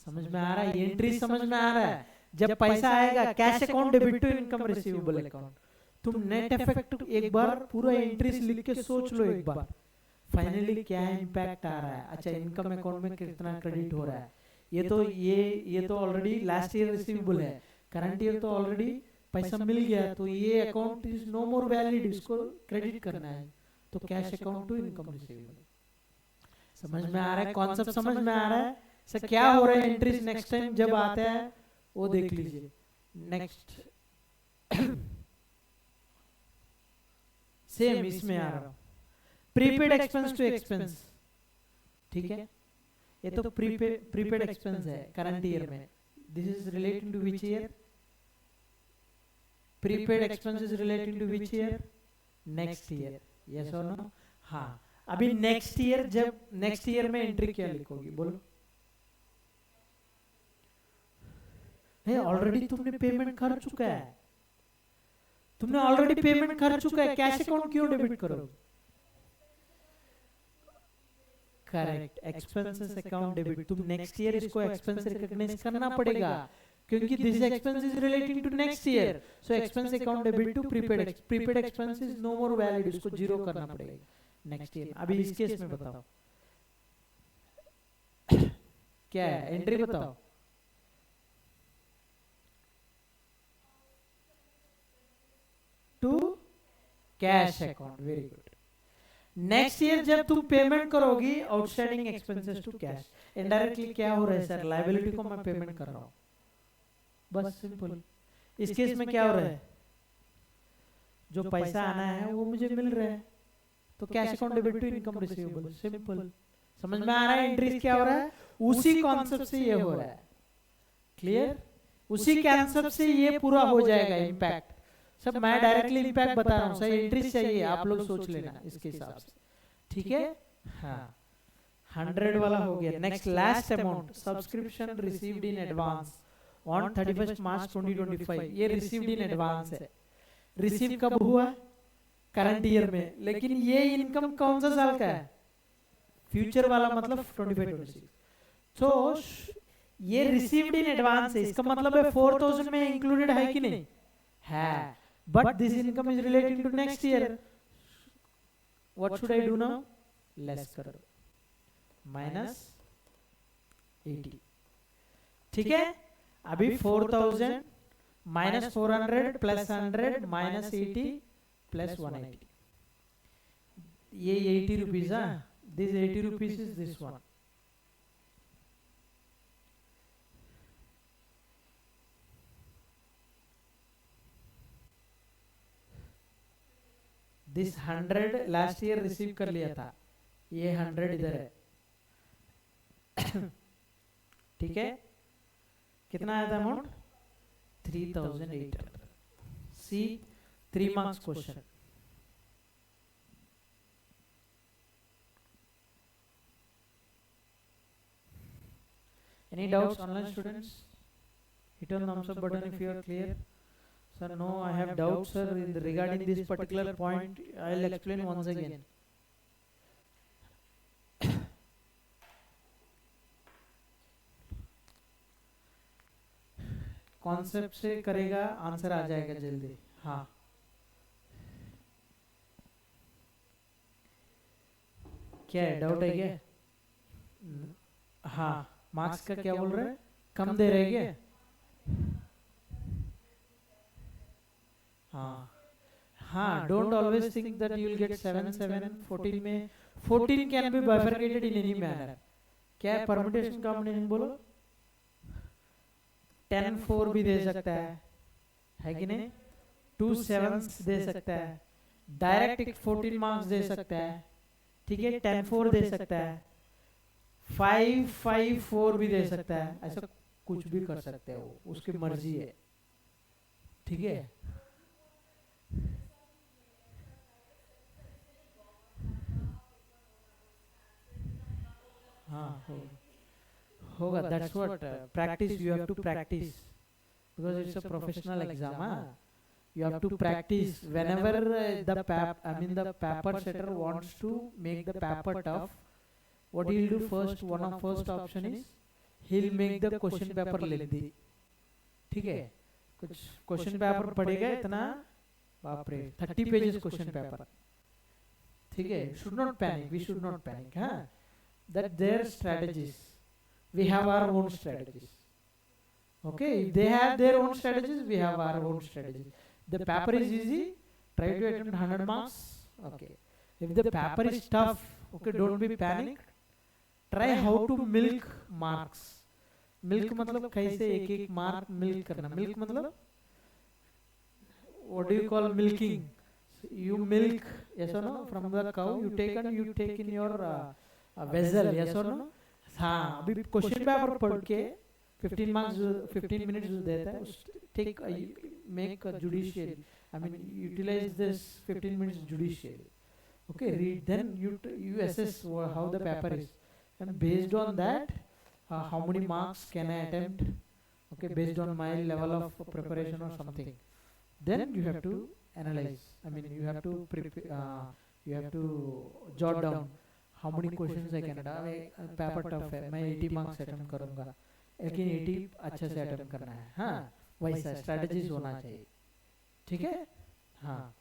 समझ में आ रहा है? एंट्री समझ में आ रहा है? जब पैसा आएगा cash account debit to income receivable account, तुम नेट इफेक्ट एक बार पूरा एंट्रीज लिख के सोच लो एक बार, फाइनली क्या इम्पैक्ट आ रहा है। अच्छा इनकम अकाउंट में कितना क्रेडिट हो रहा है, ये तो ऑलरेडी लास्ट ईयर रिसीवेबल है, करंट ईयर तो ऑलरेडी पैसा मिल गया, तो ये account is no more valid, इसको क्रेडिट करना है, तो cash account to income receivable. समझ में आ रहा है? कॉन्सेप्ट समझ में आ रहा है? सर क्या हो रहा है एंट्रीज नेक्स्ट टाइम जब आता है वो देख लीजिए। नेक्स्ट सेम इसमें आ रहा हूं, प्रीपेड एक्सपेंस टू एक्सपेंस, ठीक है, ये तो प्रीपेड एक्सपेंस है करंट ईयर में, this is relating to which year? Prepaid expense is relating to which year? Next year, yes और नो? हाँ, अभी नेक्स्ट ईयर जब नेक्स्ट ईयर में एंट्री क्या लिखोगी बोलो? नहीं, ऑलरेडी तुमने पेमेंट कर चुका है, तुमने ऑलरेडी पेमेंट कर चुका है, कैश अकाउंट क्यों डेबिट करोगे? करेक्ट, एक्सपेंसेस अकाउंट डेबिट, तुम नेक्स्ट ईयर इसको एक्सपेंस रिकॉग्नाइज करना पड़ेगा, क्योंकि this expense is relating to next year, so expense account debit to prepaid expense is no more valid, इसको जीरो करना पड़ेगा नेक्स्ट ईयर। अभी इस केस में बताओ क्या है, एंट्री बताओ। To cash account, very good. Next year जब तुम पेमेंट करोगी outstanding expenses to cash, indirectly क्या हो रहा है सर, लायबिलिटी को मैं पेमेंट कर रहा हूं, बस सिंपल। इस केस में क्या हो रहा है, जो पैसा आना है वो मुझे मिल रहा है, तो cash account debit to income receivable, simple. समझ में आ रहा है एंट्रीज क्या हो रहा है? उसी कॉन्सेप्ट से ये हो रहा है, क्लियर? उसी कॉन्सेप्ट से ये पूरा हो जाएगा इम्पैक्ट। सब मैं डायरेक्टली इम्पैक्ट बता रहा हूँ, सही एंट्रीज चाहिए आप लोग सोच लेना इसके हिसाब से, ठीक है? हाँ 100 वाला हो गया। Next last amount, subscription received in advance on 31 मार्च 2025, ये रिसीव्ड इन एडवांस है, रिसीव कब हुआ? करंट ईयर में, लेकिन ये इनकम कौन सा साल का है? फ्यूचर वाला, मतलब 25-26। तो ये रिसीव्ड इन एडवांस है, इसका मतलब है 4000 में इंक्लूडेड है कि नहीं है, but this income is related to next year. What should I do now? Less करो, -80, ठीक है? अभी 4000 -400 +100 -80 +180, ये 80 rupees, this 80 rupees is this one, this 100 last year receive कर लिया था, ये 100 इधर है। ठीक है, कितना आया था amount? 3800। C 3 marks question. Any doubts, online students? Hit on thumbs up button if you are clear. Sir, no, I have doubts, sir, regarding this particular point. I'll explain once again. Concept से करेगा, answer आ जाएगा जल्दी। हाँ, क्या है, doubt है क्या? हाँ, मार्क्स का क्या बोल रहे हैं, कम दे रहे क्या? हाँ, don't always think that you will get 7 7 14 में 14 can be bifurcated in any manner. क्या है परम्यूटेशन कॉम्बिनेशन बोलो? 10 4 भी दे सकता है कि नहीं? 2 7s दे सकता है, डायरेक्ट 14 मार्क्स दे सकता है, ठीक है, 10 4 दे सकता है, 5 5 4 भी दे सकता है, ऐसा कुछ भी कर सकते हो, उसकी मर्जी है, ठीक है। हाँ होगा, that's what practice, you have to practice because it's a professional exam, you have to practice whenever the paper setter wants to make the paper tough. What he'll do first, one of first option is he'll make the question paper lengthy, ठीक है। कुछ question paper पढ़ेगा इतना, बाप रे 30 pages question paper, ठीक है। should not panic, we should not panic, हाँ, that their strategies, we have our own strategies, okay, if they have their own strategies, we have our own strategies. The paper is easy, try to attempt 100 marks, okay. If the paper is tough, okay, don't be panic, try how to milk marks. Milk मतलब कैसे एक एक mark milk करना, milk मतलब what do you call milking? You milk, yes or no, from the cow, you take in your vessel, yes or no? हाँ, अभी question paper पढ़ के 15 मार्क्स 15 मिनट्स देता है, take make judicial, I mean utilise this 15 minutes judicial, okay, read, then you assess how the paper is, and based on that how many marks can I attempt, okay, based on my level of preparation or something, then you have to analyze, I mean you have to you have to jot down how many questions I can attempt. Paper tough है, मैं 80 marks attempt करूंगा, लेकिन 80 अच्छे से attempt करना है, हाँ, वैसा स्ट्रेटजीज होना चाहिए, ठीक है। हाँ,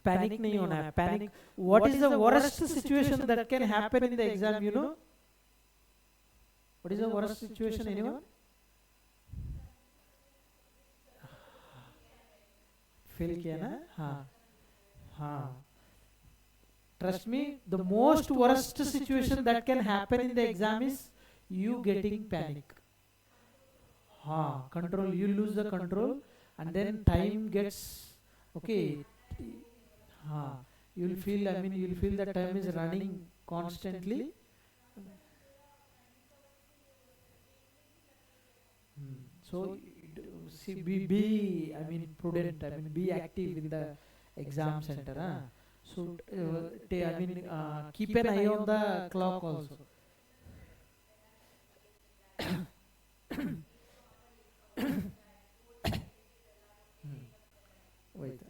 पैनिक नहीं होना है, panic, what is the worst situation that can happen in the exam, you know what is the worst situation, anyone? Feel किया ना? हाँ हाँ, trust me, the most worst situation that can happen in the exam is you getting panic. Control, you lose the control, and then time gets, okay, you'll feel, I mean you'll feel that time is running constantly. So see, be I mean prudent, I mean be active in the exam center, so I mean keep an eye on the clock also. Wait.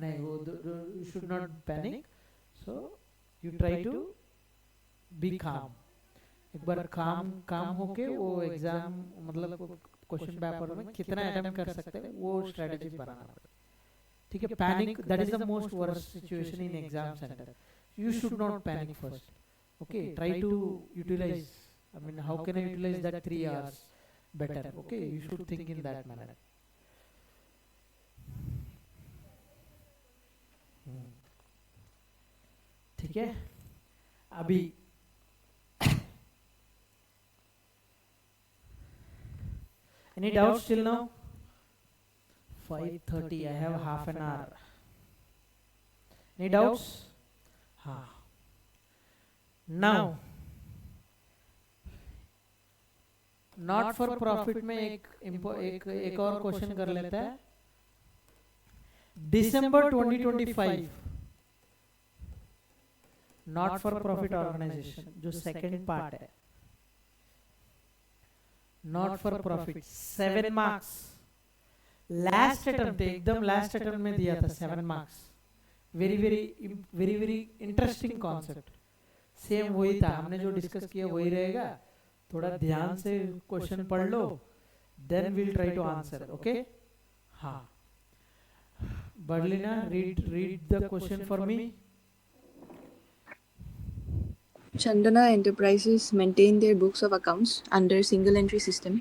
नहीं, वो you should not panic, so you try to be calm. एक बार काम होके वो exam मतलब question paper में कितना attempt कर सकते हैं वो स्ट्रेटजी बनाना पड़ेगा, ठीक है। Panic, that is the most worst situation in exam centre, you should not panic first, okay, try to utilize, I mean how can I utilize that 3 hours better, okay, you should think in that manner. ठीक है, अभी Any doubts till now? 5:30. I have half an hour. Any doubts? हाँ. Now, not for profit में एक और question कर लेता है. दिसंबर 2025 नॉट फॉर प्रॉफिट ऑर्गेनाइजेशन जो सेकंड पार्ट है. Not for profit 7 marks. Last attempt एकदम लास्ट अटेम्प्ट में दिया था 7 marks. Very very very very interesting concept. Same वही था, हमने जो डिस्कस किया वही रहेगा. थोड़ा ध्यान से क्वेश्चन पढ़ लो, then will try to answer. Okay. हाँ, Berlina, read the question for me. Chandana Enterprises maintain their books of accounts under single entry system.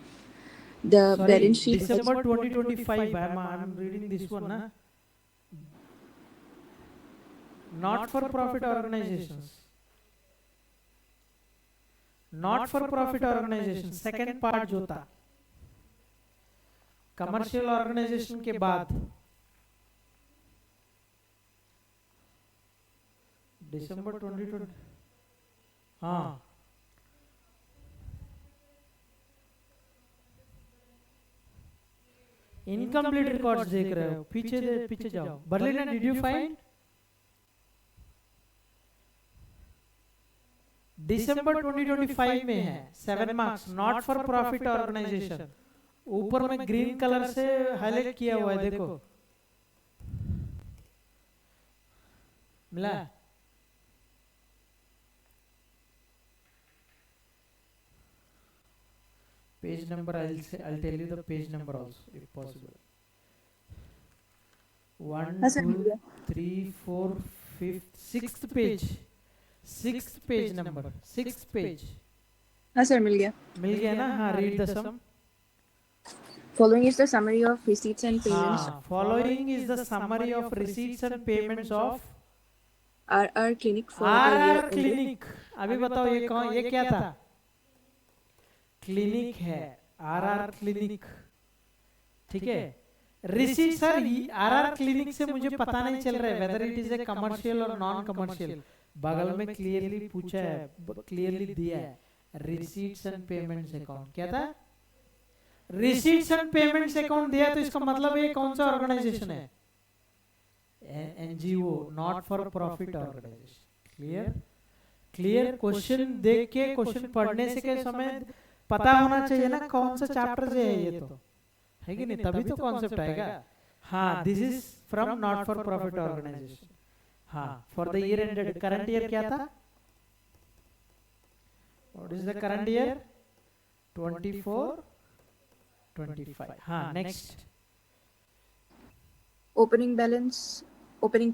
The balance sheet. December 2025. I'm reading this one. Na? Not for profit organizations. Not for profit organizations. Second part जो था commercial organisation के बाद दिसंबर 2020. हाँ, incomplete records देख रहे हो. पीछे जाओ. बर्लिना, डिड यू फाइंड? दिसंबर 2025 में है 7 marks. Not for profit organisation ऊपर में ग्रीन कलर से हाईलाइट किया हुआ है, देखो. मिला? Page number, I'll tell you the page number also if possible. 1, 2, 3, 4, 5th, 6th page. 6th page number. 6th page. हाँ सर, मिल गया ना. हाँ, read the sum. Following is the summary of receipts and payments. Following is the summary of receipts and payments of RR Clinic for RR Clinic. अभी बताओ ये क्या था? Clinic है. RR clinic. ठीक है. रिसीट सर, RR क्लिनिक से मुझे पता नहीं चल रहा है weather it is a commercial और नॉन कमर्शियल. बगल में क्लियरली पूछा है, क्लियरली दिया है रिसीट्स एंड पेमेंट्स अकाउंट. क्या था? रिसीट्स एंड पेमेंट्स अकाउंट दिया, तो इसका मतलब ये कौन सा ऑर्गेनाइजेशन है? NGO, not for profit organisation. Clear. Question देख के, क्वेश्चन पढ़ने से के समय पता होना चाहिए ना कौन सा चैप्टर से है ये, तो है कि नहीं, तभी तो कॉन्सेप्ट आएगा. हाँ, this is from not for profit organization. हाँ, for the year ended. Current year क्या था? What is the current year? 24, 25. हाँ, next. Opening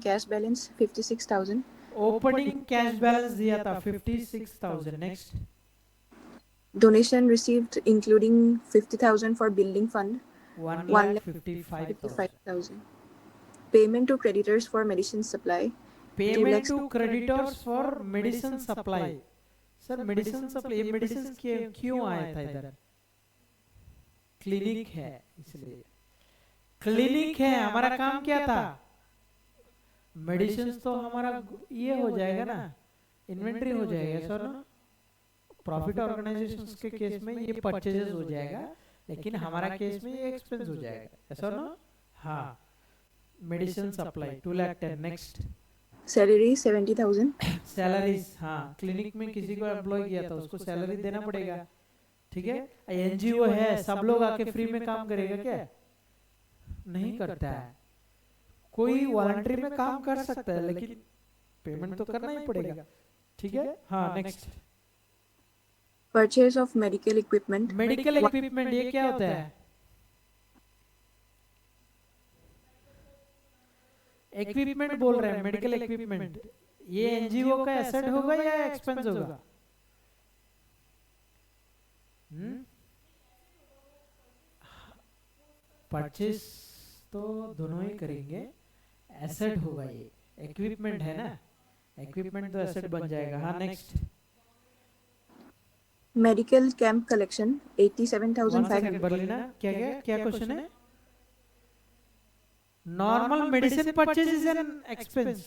cash balance 56,000. Opening cash balance दिया था 56,000. Next. Donation received including 50,000 for building fund. 1,55,000. Payment to creditors for medicine supply. Payment to creditors for medicine supply. Sir medicine supply, ये medicine क्यों आया था इधर? Clinic है इसलिए. Clinic है, हमारा काम क्या था? मेडिसिन तो हमारा ये हो जाएगा ना, इन्वेंटरी हो जाएगा सर ना. प्रॉफिट ऑर्गेनाइजेशंस के केस में ये परचेजेस हो जाएगा, लेकिन हमारा केस में ये एक्सपेंस हो जाएगा, ऐसा ना. हाँ, medicine supply 2,10,000. Next. Salary 70,000. Salaries. हाँ, क्लिनिक में किसी को एम्प्लॉय किया था, उसको सैलरी देना पड़ेगा. ठीक है. एनजीओ है, सब लोग आके फ्री में काम करेगा क्या? नहीं करता है. कोई वॉलंटरी में काम कर सकता है, लेकिन पेमेंट तो करना ही पड़ेगा. ठीक है. हाँ, next. Purchase of medical equipment. Medical equipment, ये क्या होता है? इक्विपमेंट बोल रहे हैं, मेडिकल इक्विपमेंट. ये एनजीओ का एसेट होगा या एक्सपेंस होगा? परचेस तो दोनों ही करेंगे. एसेट होगा, ये इक्विपमेंट है ना, इक्विपमेंट तो एसेट बन जाएगा. हाँ, next. Medical camp collection one 87,500. Second Berlina, क्या क्या क्या क्वेश्चन है? Normal medicine purchase is an expense,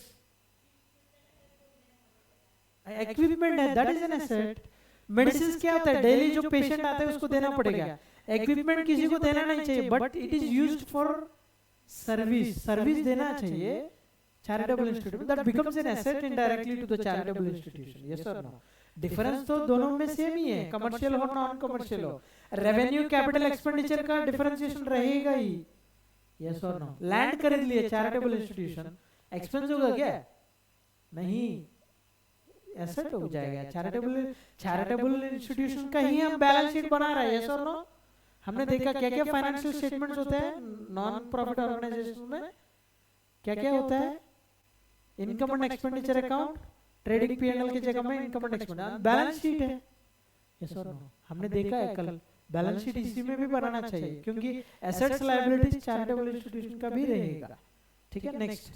equipment है that is an asset. Medicine क्या होता है? डेली जो पेशेंट आता है उसको देना पड़ेगा। इक्विपमेंट किसी को देना नहीं चाहिए, but it is used for service, service देना चाहिए। Charitable institute that becomes an asset indirectly to the charitable institution, yes और नो? डिफरेंस तो दोनों में सेम ही है, कमर्शियल हो नॉन कमर्शियल हो। रेवेन्यू कैपिटल एक्सपेंडिचर का डिफरेंशिएशन रहेगा ही, यस और नो? लैंड खरीद लिए चैरिटेबल इंस्टीट्यूशन, एक्सपेंस होगा क्या? नहीं, एसेट हो जाएगा। चैरिटेबल इंस्टीट्यूशन का ही हम बैलेंस शीट बना रहे हैं, यस और नो? हमने देखा क्या क्या फाइनेंशियल स्टेटमेंट्स होते हैं नॉन प्रॉफिट ऑर्गेनाइजेशन में, क्या क्या होता है? Income and expenditure account, trading PNL की जगह में income and expenditure balance sheet है, यस और नो? हमने देखा है कल, बैलेंस शीट इसी में भी बनाना चाहिए क्योंकि एसेट्स लायबिलिटीज चैरिटेबल इंस्टीट्यूशन का भी रहेगा, ठीक है? Next,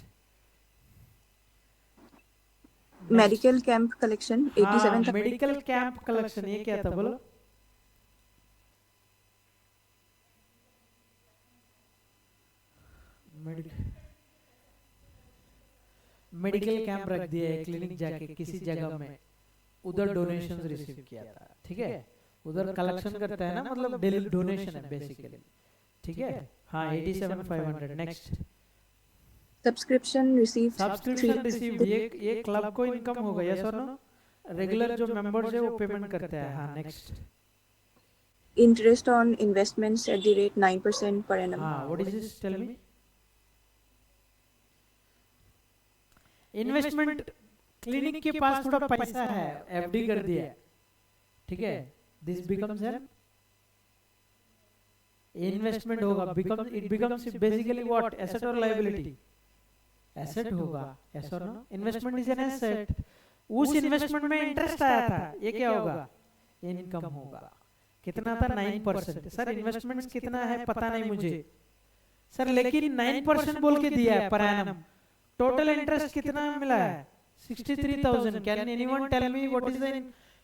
Medical camp collection 87,000. Medical camp collection, ये क्या था बोलो? मेडिकल कैंप रख दिया है, क्लिनिक जाके किसी जगह में, उधर डोनेशंस रिसीव किया था, ठीक है? उधर कलेक्शन करता है ना, मतलब डेली डोनेशन है बेसिकली, ठीक है? हाँ 87,500। Next, Subscription received subscription received, ये क्लब को इनकम होगा, यस और नो? रेगुलर जो मेंबर्स है वो पेमेंट करते हैं। हाँ next, interest on investments at the rate 9% per annum. हाँ what is this, tell me? Investment, clinic के पास थोड़ा पैसा है, एफडी कर दिया है, ठीक है? दिस बिकम्स एन इन्वेस्टमेंट होगा, becomes it becomes basically what, asset और लायबिलिटी? एसेट होगा, यस और no? Investment is an asset. उस इन्वेस्टमेंट में इंटरेस्ट आया था, ये क्या होगा? इनकम होगा। कितना था? 9%। सर इन्वेस्टमेंट्स कितना है पता नहीं मुझे सर, लेकिन 9% बोल के दिया है पर एनम। टोटल इंटरेस्ट कितना मिला है? 63,000। Can anyone tell me what is the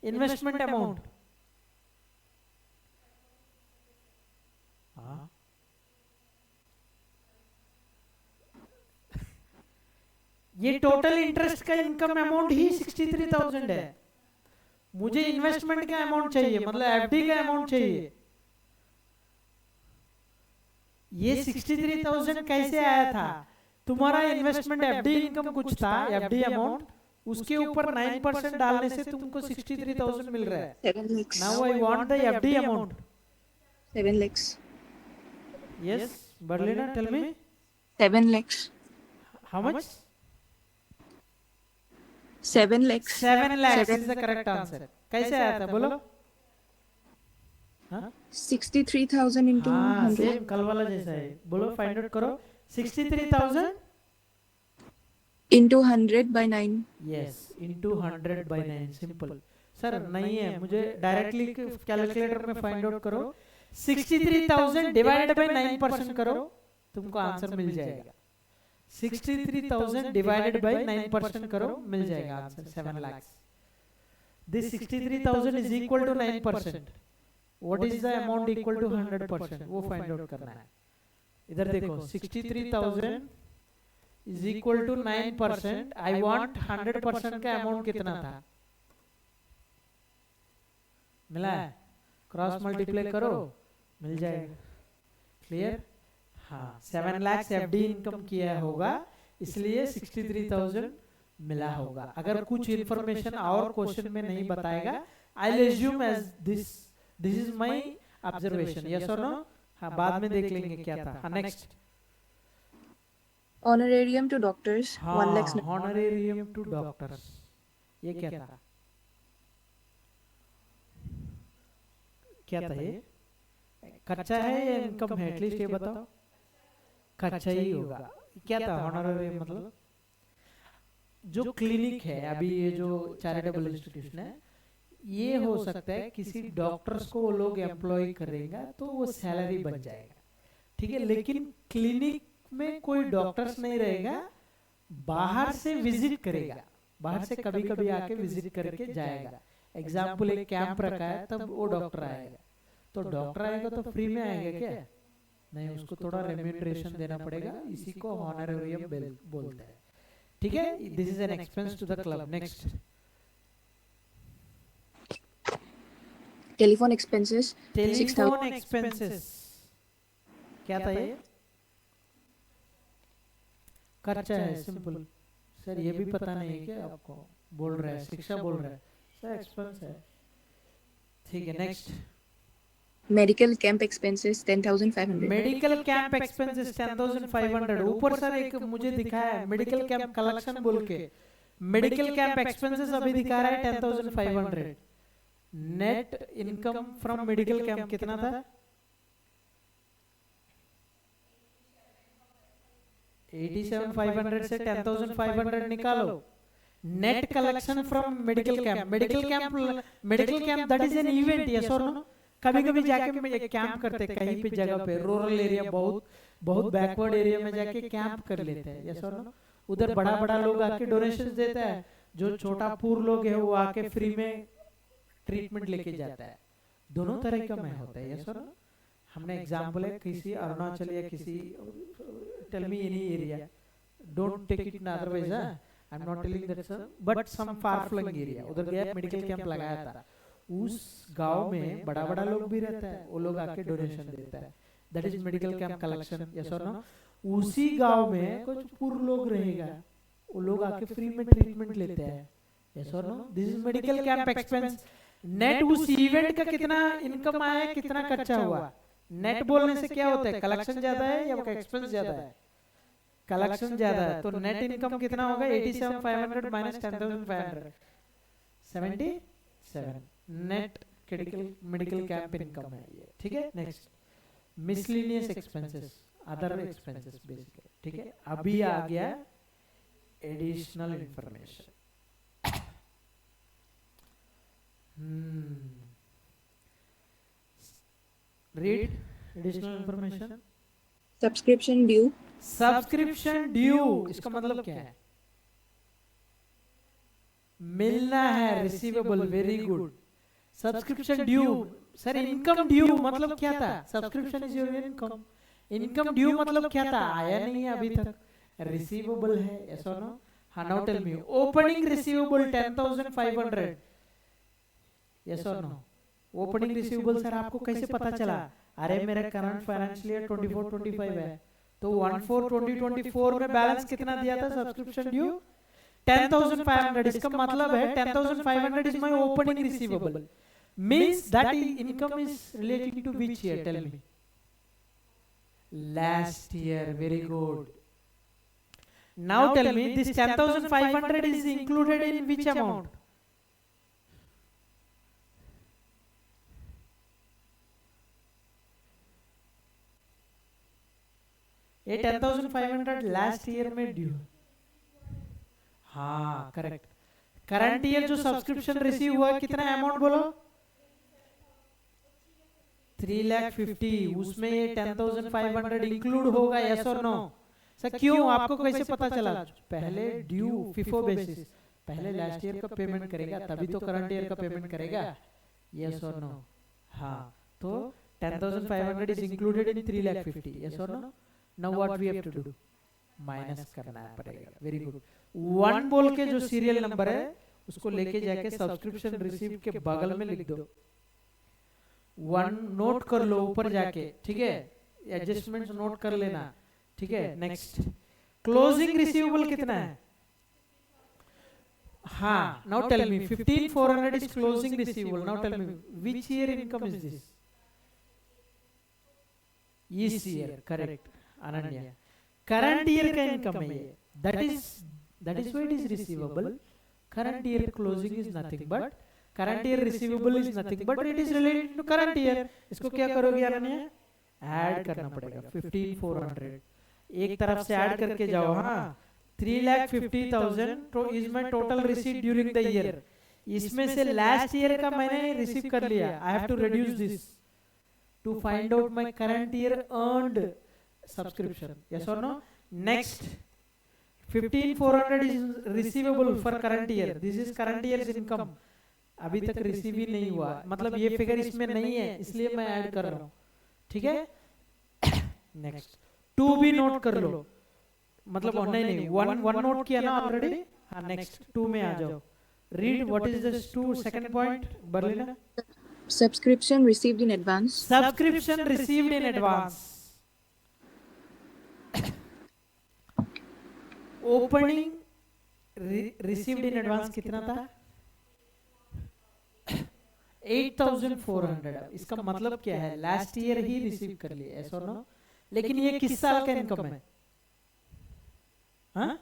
investment amount? ये टोटल इंटरेस्ट का इनकम अमाउंट ही 63,000 है। मुझे इन्वेस्टमेंट का अमाउंट चाहिए, मतलब एफडी का अमाउंट चाहिए। ये 63,000 कैसे आया था? तुम्हारा इन्वेस्टमेंट एफडी इनकम कुछ था, एफडी अमाउंट, उसके ऊपर 9% डालने से तुमको 63,000 मिल रहा है। 7 lakhs. Now I want the FD amount. 7 lakhs. Yes Berlina, tell me 7 lakhs. How much? 7 lakhs. 7 lakhs is the correct answer. कैसे आया था बोलो? हाँ 63,000 into हाँ 100. सेम कल वाला जैसा है। बोलो फाइंड आउट करो। 63,000 into 100 by 9. Yes into 100 by 9 simple. Sir नहीं है, मुझे डायरेक्टली कैलकुलेटर में फाइंड आउट करो। 63,000 डिवाइडेड बाय 9% करो, तुमको आंसर मिल जाएगा। 63,000 डिवाइडेड बाय 9% करो, मिल जाएगा answer 7 lakh. This 63,000 is equal to 9%। What is the amount equal to 100%? वो फाइंड आउट करना है। इधर देखो 63,000 is equal to 9%। I want 100% का अमाउंट कितना था? मिला है? क्रॉस मल्टीप्लाई करो, मिल जाएगा। क्लियर? हाँ 7 लाख एफडी इनकम किया होगा, इसलिए 63,000 मिला होगा। अगर कुछ इंफॉर्मेशन और क्वेश्चन में नहीं बताएगा, I will assume as this is my observation. Yes और नो? हाँ बाद में देख लेंगे क्या था। हाँ next, Honorarium to doctors 1 lakhs. Honorarium to doctors, ये क्या था? क्या था ये? कच्चा है या इनकम है? एटलीस्ट ये बताओ। कच्चा ही होगा। क्या था हॉनरेरियम? मतलब जो क्लिनिक है अभी, ये जो चैरिटेबल इंस्टीट्यूशन है, ये हो सकता है किसी डॉक्टर्स को वो लोग एम्प्लॉय करेगा तो वो सैलरी बन जाएगा, ठीक है? लेकिन क्लिनिक में कोई डॉक्टर्स नहीं रहेगा, बाहर से विजिट करेगा, बाहर से कभी कभी आके विजिट करके जाएगा। एग्जाम्पल एक कैंप रखा है तब वो डॉक्टर आएगा, तो डॉक्टर आएगा तो फ्री में आएगा क्या? नहीं, उसको थोड़ा रेम्यूनरेशन देना पड़ेगा, इसी को हॉनरेरियम बोलते हैं। ठीक है, this is an expense to the club. Next, telephone expenses 6000 telephone expenses क्या था ये? खर्चा है, सिंपल। सर ये भी पता नहीं है क्या आपको? बोल रहा है, शिक्षा बोल रहा है सर, एक्सपेंस है। ठीक है, next, medical camp expenses 10500 medical camp expenses 10500। ऊपर सर एक मुझे दिखाया है मेडिकल कैंप कलेक्शन बोल के, मेडिकल कैंप एक्सपेंसेस अभी दिखा रहा है 10500। Net income from medical camp कितना था? 87,500 से 10,500 निकालो। Net collection from medical camp, medical camp that is an event, yes और नो? कभी कभी जाके मैं एक कैंप करते हैं कहीं पे जगह पे, रूरल एरिया, बहुत बैकवर्ड एरिया में जाके कैंप कर लेते हैं, यस और नो? उधर बड़ा बड़ा लोग आके डोनेशंस देता है, जो छोटा पूर लोग है वो आके फ्री में ट्रीटमेंट लेके जाता है। दोनों तरह का में होता है, यस और नो? हमने एग्जांपल है किसी अरुणाचल या किसी, tell me any area, don't take it in otherwise, I am not telling that sir, but some far flung area, उधर गया मेडिकल कैंप लगाया था, उस गांव में बड़ा बड़ा लोग भी रहता है, वो लोग आके डोनेशन देता है, that is medical camp collection, yes और नो? उसी गांव में कुछ पूर्व लोग रहेगा, वो लोग आके फ्री में ट्रीटमेंट लेते हैं, यस और no? This is medical camp expense. Net उस इवेंट का कितना इनकम आया, कितना खर्चा हुआ। नेट बोलने से क्या होता है, कलेक्शन ज्यादा है या एक्सपेंस ज्यादा है? कलेक्शन ज्यादा है, तो नेट इनकम कितना होगा? 87,500 minus 10,500, 77 net medical camp income है ये। ठीक है, next, miscellaneous expenses, other expenses basically. ठीक है, अभी आ गया additional information. Read additional information. Subscription due, subscription due इसका मतलब क्या है? मिलना है, receivable, very good. Subscription due, sir income due मतलब क्या था? Subscription is your income, income due मतलब क्या था? आया नहीं है अभी तक, रिसीवेबल है, यस और नो? हाँ, now tell me, opening receivable 10,500, yes और नो? ओपनिंग रिसीवेबल सर आपको कैसे पता चला? अरे मेरा करंट फाइनेंशियल ईयर 24-25 है, तो 1/4/2024 में बैलेंस कितना दिया था सब्सक्रिप्शन ड्यू? 10,500। इसका मतलब है 10,500 is my opening receivable, means that income is related to which year? Tell me. Last year, very good. Now tell me, this 10,500 is included in which amount? ये 10,500 लास्ट ईयर में due. हाँ correct. Current year जो subscription receive हुआ कितना amount बोलो? 3,50,000, उसमें ये 10,500 include होगा, यस और नो? सर क्यों, आपको कैसे पता चला? पहले ड्यू फिफो बेसिस, पहले लास्ट ईयर का पेमेंट करेगा तभी तो करंट ईयर का पेमेंट करेगा, यस और नो? हाँ, तो 10,500 इज इंक्लूडेड इन 3,50,000, यस और no? Now what we have to do? Minus करना पड़ेगा, वेरी गुड। 1 बोल के जो सीरियल नंबर है उसको लेके जाके सब्सक्रिप्शन रिसीव के बगल में लिख दो, 1 नोट कर लो ऊपर जाके, ठीक है? एडजस्टमेंट्स नोट कर लेना, ठीक है? नेक्स्ट, क्लोजिंग रिसीवेबल कितना है? हाँ, now tell me, 15,400 is closing receivable. Now tell me which year income is this? इस year, correct Ananya. Current year का इनकम है ये, that is why it is receivable. Current year closing is nothing but, current year receivable is nothing but it is related to current year. इसको क्या करोगे Ananya? Add करना पड़ेगा 15,400, एक तरफ से ऐड करके जाओ। हाँ, 3,50,000 is my total receipt during the year. इसमें से लास्ट ईयर का मैंने रिसीव कर लिया, I have to reduce this to find out my current year earned subscription, yes or no? Next, 15,400 is receivable for current year, this is current year's income, अभी तक receive ही नहीं हुआ, मतलब ये फिगर इसमें नहीं है इसलिए मैं ऐड कर रहा हूँ, ठीक है। नेक्स्ट 2 भी नोट कर लो, मतलब नहीं नहीं, वन नोट किया ना ऑलरेडी। हाँ नेक्स्ट 2 में आ जाओ। Read what is this 2 second point Berlina. Subscription received in advance. Subscription received in advance. Opening received in advance कितना था? 8400। इसका मतलब क्या है, लास्ट ईयर ही रिसीव कर लिया, ऐसा नो। लेकिन ये किस साल का इनकम है? हाँ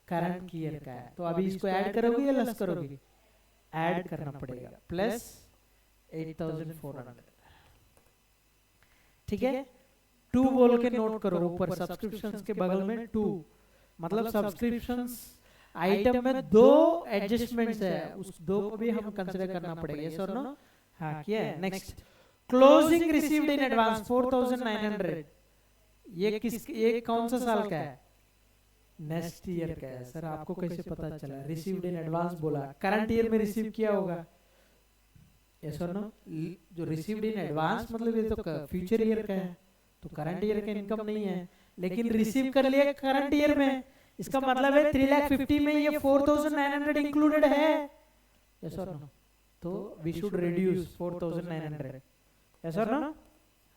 करंट ईयर का है। तो अभी इसको ऐड करोगे या लेस करोगे? ऐड करना पड़ेगा, प्लस 8400, ठीक है। 2 बोल के नोट करो ऊपर, सब्सक्रिप्शंस के बगल में 2, मतलब सब्सक्रिप्शंस आइटम में 2 एडजस्टमेंट्स है, उस 2 को भी हम कंसीडर करना पड़ेगा, यस और नो। हाँ क्या है? Next closing received in advance 4900। ये कौन सा साल का है? नेक्स्ट ईयर का है। सर आपको कैसे पता चला? रिसीव्ड इन एडवांस बोला, करंट ईयर में रिसीव किया होगा, यस और नो। जो रिसीव्ड इन एडवांस मतलब ये तो फ्यूचर ईयर का है, तो करंट ईयर का इनकम नहीं है, लेकिन रिसीव कर लिया करंट ईयर में, इसका मतलब है 3,50,000 में ये 4,900 इंक्लूडेड है, यस और नो। तो वी शुड रिड्यूस 4,900, यस और नो।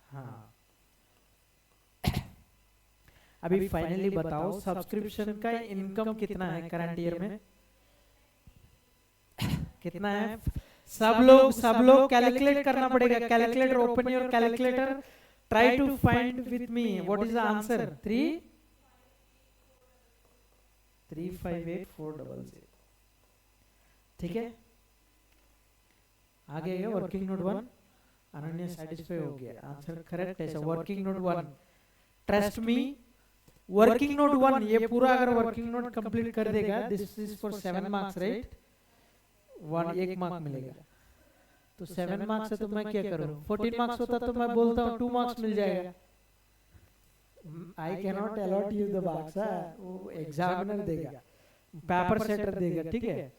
हाँ अभी फाइनली बताओ सब्सक्रिप्शन का इनकम कितना है करंट ईयर में? कितना है? सब लोग कैलकुलेट करना पड़ेगा। Calculator, open your calculator, try to find with me what is the answer. 3,584,000, ठीक है। आगे गया वर्किंग नोट 1, अनन्या सेटिस्फाई हो गया, आंसर करेक्ट है। Working note 1, trust me, working note 1 ये पूरा अगर वर्किंग नोट कंप्लीट कर देगा, this is for 7 marks right, 1 mark मिलेगा। तो 7 मार्क्स है तो मैं क्या करूं? 14 मार्क्स होता तो मैं बोलता हूं 2 मार्क्स मिल जाएगा। I can not a lot you the marks, वो एग्जामिनर देगा, पेपर सेटर देगा, ठीक है,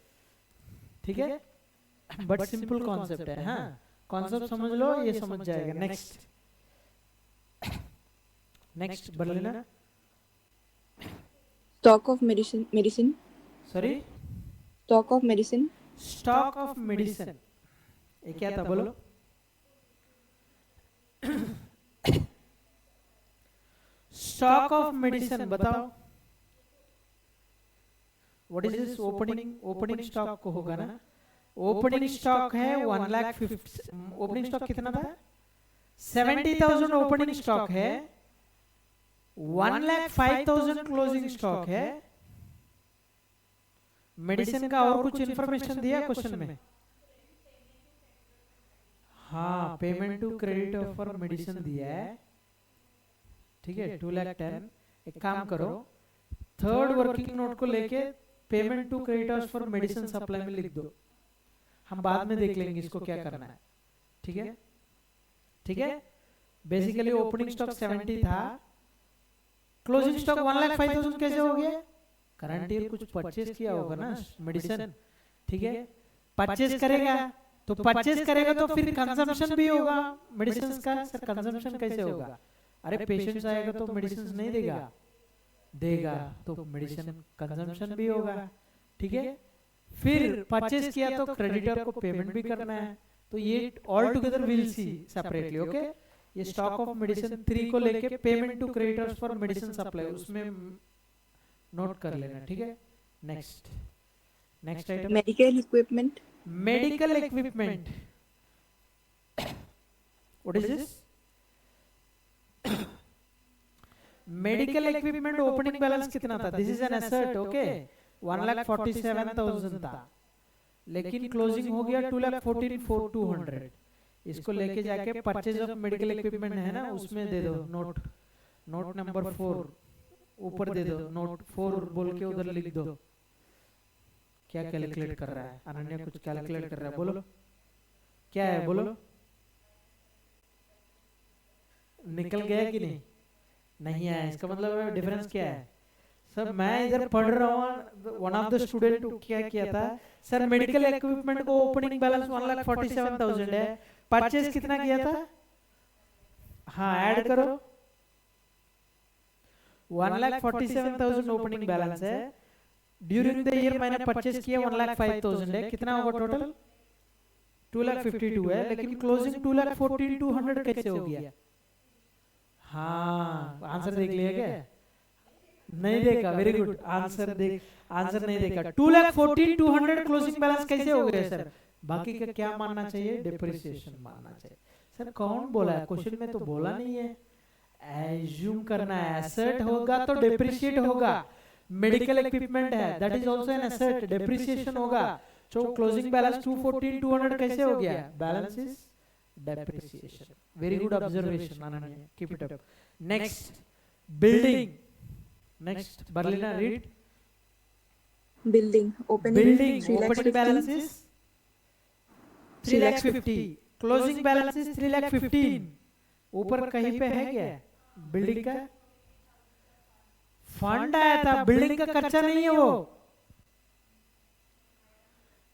ठीक है। बट सिंपल कॉन्सेप्ट है, हाँ कॉन्सेप्ट समझ लो, ये समझ जाएगा। नेक्स्ट बोल लेना। Stock of medicine. Sorry, Stock of medicine. Stock of medicine, ये क्या था बोलो? स्टॉक ऑफ मेडिसिन बताओ, what is this? Opening stock को होगा ना। ओपनिंग स्टॉक है 1,50,000। ओपनिंग स्टॉक कितना था? 70,000 ओपनिंग स्टॉक है, 1,05,000 क्लोजिंग स्टॉक है। मेडिसिन का और कुछ इंफॉर्मेशन दिया क्वेश्चन में? हाँ payment to credit for medicine दिया है, ठीक है 2,10,000। एक काम करो, थर्ड वर्किंग नोट को लेके payment to creditors for medicine supply में लिख दो, हम बाद में देख लेंगे इसको क्या करना है, ठीक है, ठीक है। बेसिकली ओपनिंग स्टॉक 70 था, क्लोजिंग स्टॉक 1,05,000 कैसे हो गया? करंट ईयर कुछ परचेज किया होगा ना मेडिसिन, ठीक है। परचेज करेगा तो फिर कंजम्पशन भी होगा मेडिसिन का। सर कंजम्पशन कैसे होगा? अरे पेशेंट्स आएगा तो मेडिसिन नहीं देगा तो मेडिसिन कंजम्पशन भी होगा, ठीक है। फिर परचेज किया तो क्रेडिटर को पेमेंट भी करना है, तो ये all together will see separately, okay. ये स्टॉक ऑफ मेडिसिन 3 को लेके payment to creditors for medicine supply, उसमें नोट कर लेना, ठीक है। Next item, Medical equipment. Medical equipment, what is this? Medical equipment opening balance कितना था? This is an asset, okay 1,47,000 था, लेकिन क्लोजिंग हो गया 2,14,200। इसको लेके जाके परचेज ऑफ मेडिकल इक्विपमेंट है ना, उसमें दे दो नोट नंबर 4 ऊपर दे दो, नोट 4 बोल के उधर लिख दो। क्या कैलकुलेट कर रहा है अनन्या? कुछ कैलकुलेट कर रहा है, बोलो क्या है, बोलो। निकल गया कि नहीं आया? इसका मतलब डिफरेंस क्या है? सर मैं इधर पढ़ रहा हूँ, वन ऑफ द स्टूडेंट क्या किया था सर, मेडिकल इक्विपमेंट को ओपनिंग बैलेंस 1,47,000 है, परचेज कितना किया था? हाँ ऐड करो, 1,47,000 ओपनिंग बैलेंस है, ड्यूरिंग द ईयर मैंने परचेज किया 1,05,000 है, कितना होगा टोटल? 2,52 है, लेकिन क्लोजिंग 2,14,200 कैसे हो गया? हाँ आंसर देख लिया क्या? नहीं देखा, वेरी गुड, आंसर नहीं देखा। 2,14,200 क्लोजिंग बैलेंस कैसे हो गया सर? बाकी का क्या मानना चाहिए? डिप्रिसिएशन मानना चाहिए। सर कौन बोला है? क्वेश्चन में तो बोला नहीं है, एज्यूम करना है, एसेट होगा तो डिप्रिशिएट होगा, मेडिकल इक्विपमेंट है that is also an asset, depreciation होगा। सो क्लोजिंग बैलेंस 214,200 कैसे हो गया? Balance is depreciation. Very good observation, Ananya. Keep it up. Next, building. Next, Berlina, read. Building opening Opening balance is 3,50,000. Closing balance is 3,15,000. ऊपर कहीं पे है क्या building का? फंड आया था, बिल्डिंग का खर्चा नहीं है वो,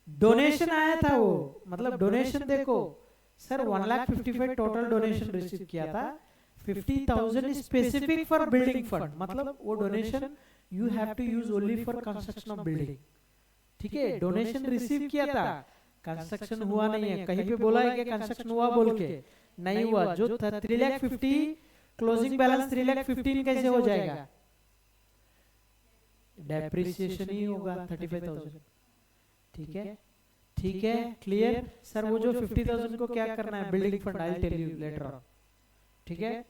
डोनेशन आया था वो, मतलब डोनेशन देखो सर 1,55,000 टोटल डोनेशन रिसीव किया था, 50,000 स्पेसिफिक फॉर बिल्डिंग फंड, मतलब वो donation you have to use only for construction of building. ठीक है, डोनेशन रिसीव किया था, कंस्ट्रक्शन हुआ नहीं है, कहीं पे बोला है कि कंस्ट्रक्शन हुआ बोल के नहीं हुआ। जो 3,50,000 क्लोजिंग बैलेंस 3,15,000 कैसे हो जाएगा? डेप्रिसिएशन ही होगा 35,000। ठीक है, ठीक है, क्लियर सर। वो जो 50,000 को क्या करना है? Building fund, I tell you later on. ठीक है,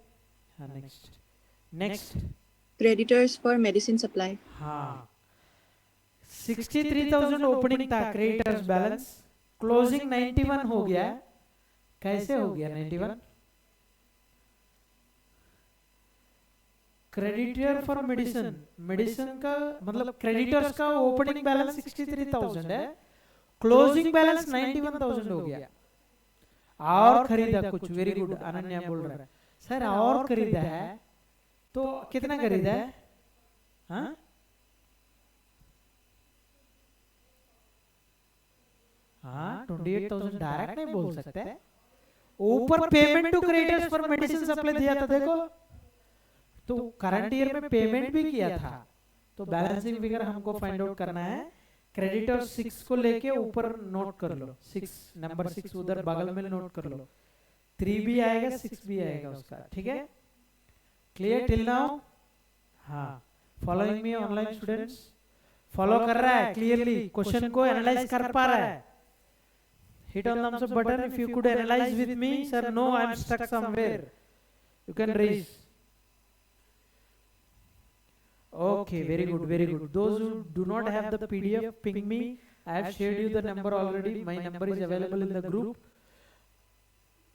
हाँ next creditors for medicine supply. हाँ 63,000 ओपनिंग था क्रेडिटर्स बैलेंस, क्लोजिंग 91 हो गया। कैसे हो गया 91? क्रेडिटर फॉर मेडिसिन का मतलब क्रेडिटर्स का ओपनिंग बैलेंस 63,000 है, क्लोजिंग बैलेंस 91,000 हो गया। और खरीदा कुछ, वेरी गुड, अनन्या बोल रहा है सर और खरीदा है, तो कितना खरीदा है? हाँ हाँ 28,000 डायरेक्ट नहीं बोल सकते, ऊपर payment to creditors for medicine supply दिया था देखो, तो करंट ईयर में पेमेंट भी किया था, तो बैलेंसिंग फिगर हमको फाइंड आउट करना है। क्रेडिटर 6 को लेके ऊपर नोट कर लो, 6 नंबर 6 उधर बगल में नोट कर लो, 3 भी आएगा 6 भी आएगा उसका। ठीक है, क्लियर टिल नाउ? हाँ, following me online students, follow कर रहा है क्लियरली, क्वेश्चन को एनालाइज कर पा रहा है? Hit on thumbs up button if you could analyze with me. Sir, no, I am stuck somewhere. You can raise. Okay, very good, very good. Those who do not have the PDF, ping me. I have shared you the number already. My number is available in the group.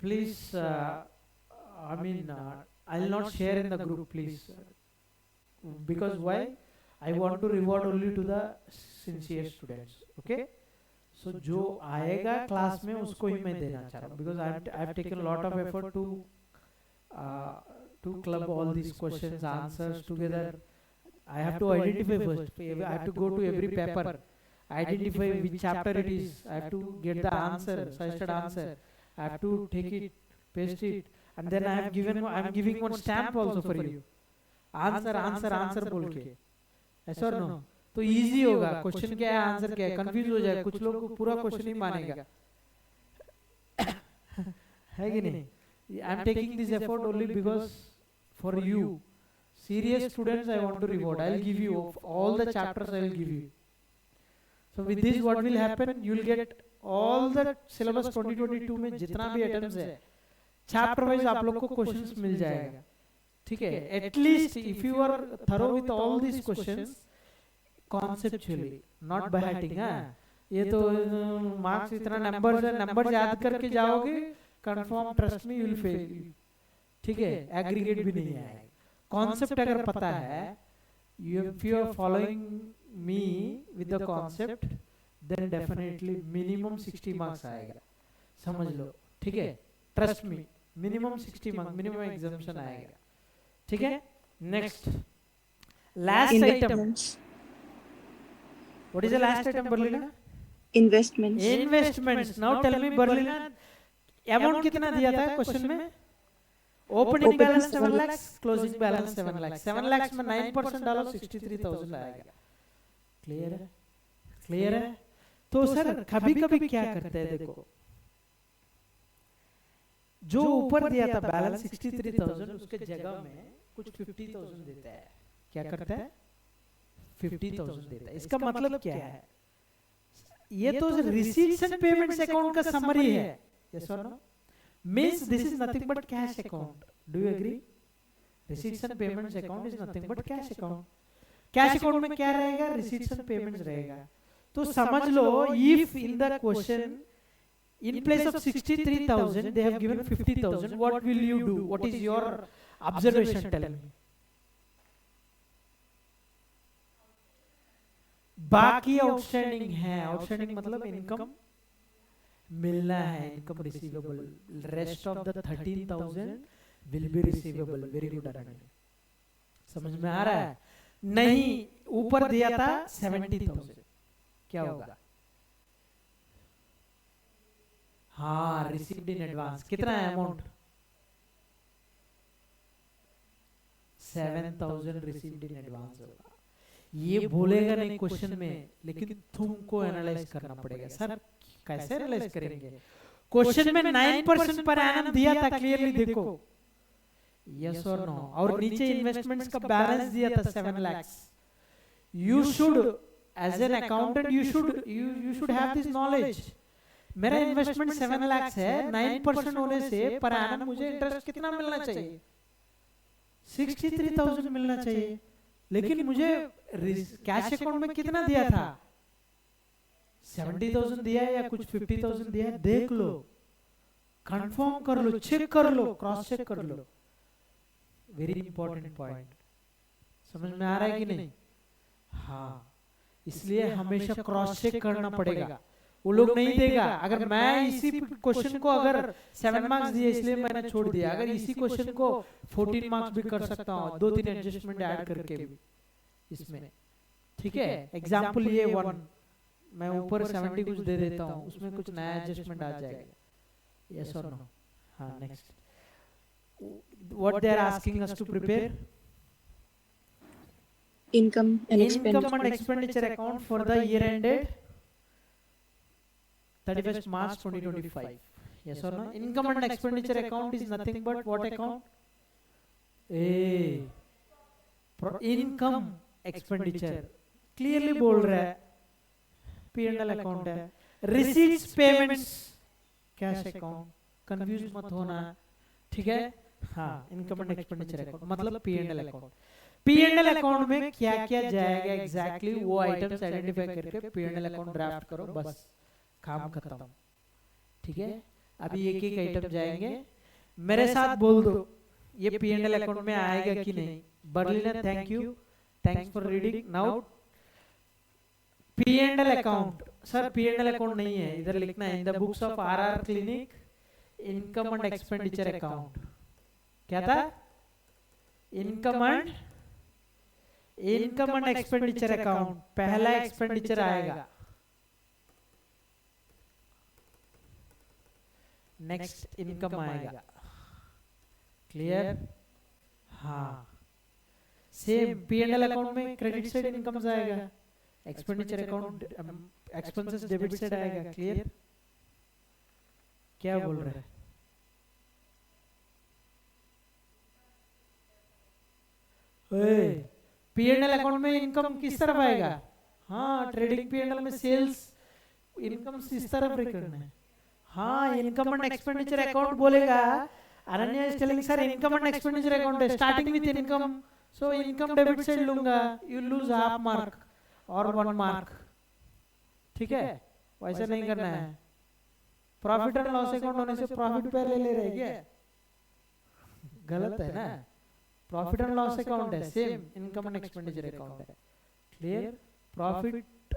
Please, I'll not share in the group, please. Because why? I want to reward only to the sincere students. Okay? So जो आएगा class में उसको ही मैं देना चाह रहा हूँ, because I have taken a lot of effort to club all these questions, answers together. I have to identify first. I have to go to every paper, identify which chapter it is. I have to get the answer, suggested answer. I have to take it, paste it, and then I am giving one stamp also for you. Answer बोल के, yes or no? तो easy होगा, question क्या है answer क्या है, confuse हो जाए, कुछ लोग पूरा क्वेश्चन ही मानेगा। है कि नहीं? I am taking this effort only because for you serious students I want to reward. I will give you all the chapters, I will give you. So with this what will happen, you will get all the syllabus 2022 में जितना भी items है chapter wise आप लोग को questions मिल जाएगा। ठीक है, at least if you are thorough with all these questions conceptually, not by hearting। ये तो मार्क्स इतना नंबर याद करके जाओगे, confirm trust me you will fail. ठीक है, एग्रीगेट भी नहीं आएगा। कॉन्सेप्ट अगर पता है, if you are following me with the concept, then definitely minimum 60 marks आएगा, समझ लो। ठीक है, trust me, minimum 60 marks, minimum examination आएगा। ठीक है, next Last item. Investments. What is the last item, Berlina? Investments. Investments. Now tell me, Berlina, amount कितना दिया था क्वेश्चन में? Opening balance 7 lakhs, closing balance 7 lakhs. 7 lakhs में 9% डालो 63,000 आएगा. Clear है? Clear है? तो सर कभी-कभी क्या करते हैं देखो, जो ऊपर दिया था बैलेंस 63,000 उसके जगह में कुछ 50,000 देता है. क्या करता है? 50,000 देता है. इसका मतलब क्या है? ये तो रिसीट्स एंड पेमेंट्स अकाउंट का समरी है. यस और no? Means this is nothing but cash account. Do you agree? Receipts and payments account is nothing but cash account. Cash account में क्या रहेगा? Receipts and payments रहेगा. तो समझ लो, if in the question in place of 63,000 they have given 50,000, what will you do? What is your observation? Tell me. बाकी outstanding है. Outstanding मतलब income मिलना है, income receivable. Rest of the 13,000 will be receivable. Very good Aranya. समझ में आ रहा है? नहीं, ऊपर दिया था 70,000. क्या होगा? हाँ, रिसीव्ड इन एडवांस. कितना है अमाउंट? 7,000 रिसीव्ड इन एडवांस होगा. ये बोलेगा नहीं क्वेश्चन में, लेकिन तुमको एनालाइज करना पड़ेगा. सर कैसे एनालाइज करेंगे? क्वेश्चन में 9% पर एनम दिया था, क्लियरली देखो. यस और नो? और नीचे इन्वेस्टमेंट्स का बैलेंस दिया था 7 lakhs. You should as an accountant you should have this knowledge. मेरा इन्वेस्टमेंट 7 lakhs है, 9% होने से पर एनम मुझे इंटरेस्ट कितना मिलना चाहिए? 63,000 मिलना चाहिए. लेकिन मुझे कैश अकाउंट में कितना दिया था? 70,000 दिया है या कुछ 50,000 दिया है? देख लो, कंफर्म कर लो, चेक कर लो, क्रॉस चेक कर लो. Very important point. समझ में आ रहा है कि नहीं? हाँ, इसलिए हमेशा क्रॉस चेक करना पड़ेगा. वो लोग नहीं देगा. अगर मैं इसी क्वेश्चन को अगर 7 मार्क्स दिए इसलिए मैंने छोड़ दिया, अगर इसी क्वेश्चन को 14 मार्क्स भी कर सकता हूँ, 2-3 एडजस्टमेंट ऐड करके भी इसमें. ठीक है? एग्जाम्पल ये 1 मैं ऊपर 70 कुछ दे देता हूँ, उसमें कुछ नया एडजस्टमेंट आ जाएगा. यस और नो? हाँ, next. What they are asking us to prepare? Income and expenditure account for the year ended 31st March 2025. Yes or no? Income and expenditure account is nothing but what account? Income expenditure. Clearly बोल रहा है. P&L account है. Receipts payments cash account. Confused मत होना. ठीक है? हाँ, income and expenditure account मतलब P&L account. P&L account में क्या क्या जाएगा exactly वो items identify करके P&L account draft करो, बस काम खत्म. ठीक है? अभी एक एक आइटम जाएंगे. मेरे साथ बोल दो ये P&L अकाउंट में आएगा कि नहीं. Berlina, thank you, thanks for reading. Now P&L account. Sir P&L account नहीं है, इधर लिखना है in the books of RR clinic income and expenditure account. क्या था? Income and expenditure account. पहला एक्सपेंडिचर आएगा, नेक्स्ट इनकम आएगा. क्लियर? हाँ, सेम P&L अकाउंट में क्रेडिट साइड इनकम आएगा, expenditure account expenses debit side आएगा. क्लियर? क्या बोल रहे हैं? P&L अकाउंट में इनकम किस तरफ आएगा? हाँ, ट्रेडिंग P&L में सेल्स इनकम इस तरफ करना है. हाँ, इनकम एंड एक्सपेंडिचर अकाउंट बोलेगा. Aranya is telling sir income and expenditure account है, starting with income, so income debit side लूंगा, यू लूज हाफ मार्क और 1 मार्क. ठीक है? वैसे नहीं करना है. प्रॉफिट एंड लॉस अकाउंट होने से प्रॉफिट पहले ले रहे क्या? गलत है ना. प्रॉफिट एंड लॉस अकाउंट है, same income and expenditure account है. Clear? Profit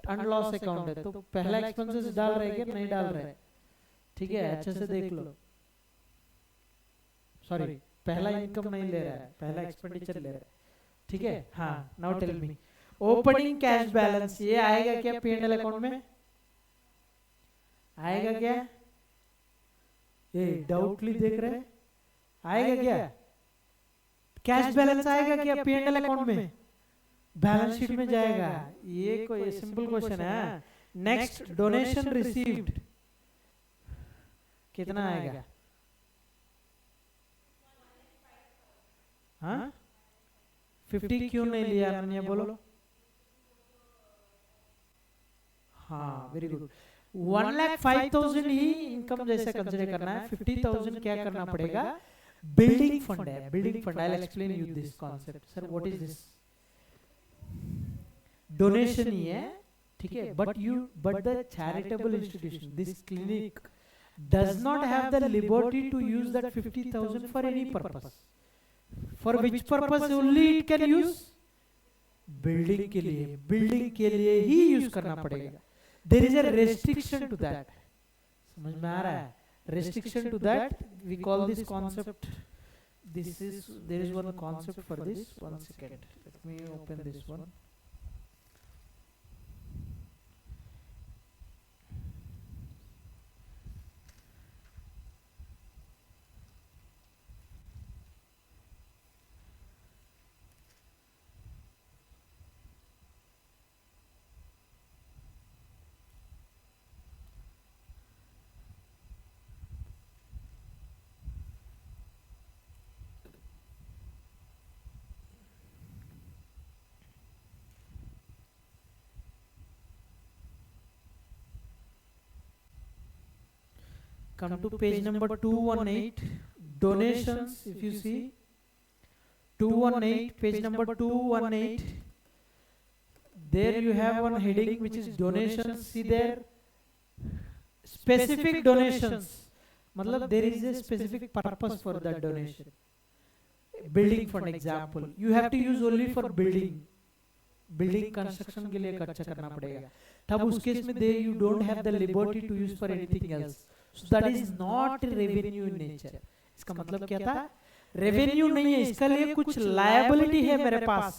and loss account है तो पहला एक्सपेंसेस डाल रहे क्या? नहीं डाल रहे. ठीक है? अच्छे से देख लो. सॉरी, पहला इनकम नहीं ले रहा है, पहला एक्सपेंडिचर ले रहा है. ठीक है, हाँ now tell me opening cash balance ये आएगा क्या P&L अकाउंट में? आएगा क्या? ये डाउटली देख रहे हैं, आएगा क्या? कैश बैलेंस आएगा क्या P&L अकाउंट में? बैलेंस शीट में जाएगा। ये कोई सिंपल क्वेश्चन है। नेक्स्ट डोनेशन रिसीव्ड कितना आएगा? हाँ 50 क्यों नहीं लिया अनन्या बोलो? हाँ वेरी गुड। 1,05,000 ही इनकम जैसे कंसिडर करना है। 50,000 क्या करना पड़ेगा? बिल्डिंग फंड है, building fund. I will explain you this concept. Sir what is this? Donation ही है, ठीक है, but the charitable institution, this clinic does not have the liberty to use that 50,000 for any purpose. For which purpose only it can use? Building के लिए, building के लिए ही use करना पड़ेगा। There is a restriction to that. समझ में आ रहा है? Restriction to that we call this concept, this is there is one concept for this. One second, let me open this one. Come to page number 218, donations. If you see 218, page number 218, there you have one heading which is donations. See there, specific donations. मतलब there is a specific purpose for that donation. Building fund example, you have to use only for building. Building construction के लिए खर्चा करना पड़ेगा। तब उस case में they you don't have the liberty to use for anything else, so that is not revenue in nature. इसका मतलब क्या था? रेवेन्यू नहीं है, इसके लिए कुछ लायबिलिटी है मेरे पास।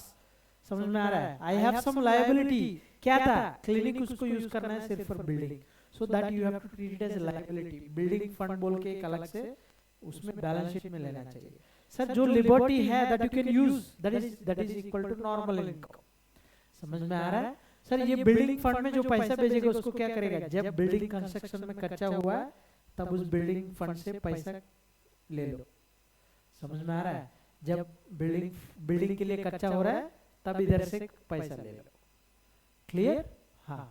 समझ में आ रहा है? I have some liability. क्या था? क्लिनिक उसको यूज करना है सिर्फ for building, so that you have to treat it as a liability. Building fund बोल के एक अलग से उसमें बैलेंस शीट में लेना चाहिए। सर जो लिबर्टी है that you can use, that is equal to normal income. समझ में आ रहा है? सर ये बिल्डिंग फंड में जो पैसा भेजेगा उसको क्या करेगा? जब बिल्डिंग कंस्ट्रक्शन में खर्चा हुआ है तब उस बिल्डिंग फंड से पैसा ले लो। समझ में आ रहा है? जब बिल्डिंग के लिए खर्चा हो रहा है तब इधर से पैसा ले लो। क्लियर? हाँ,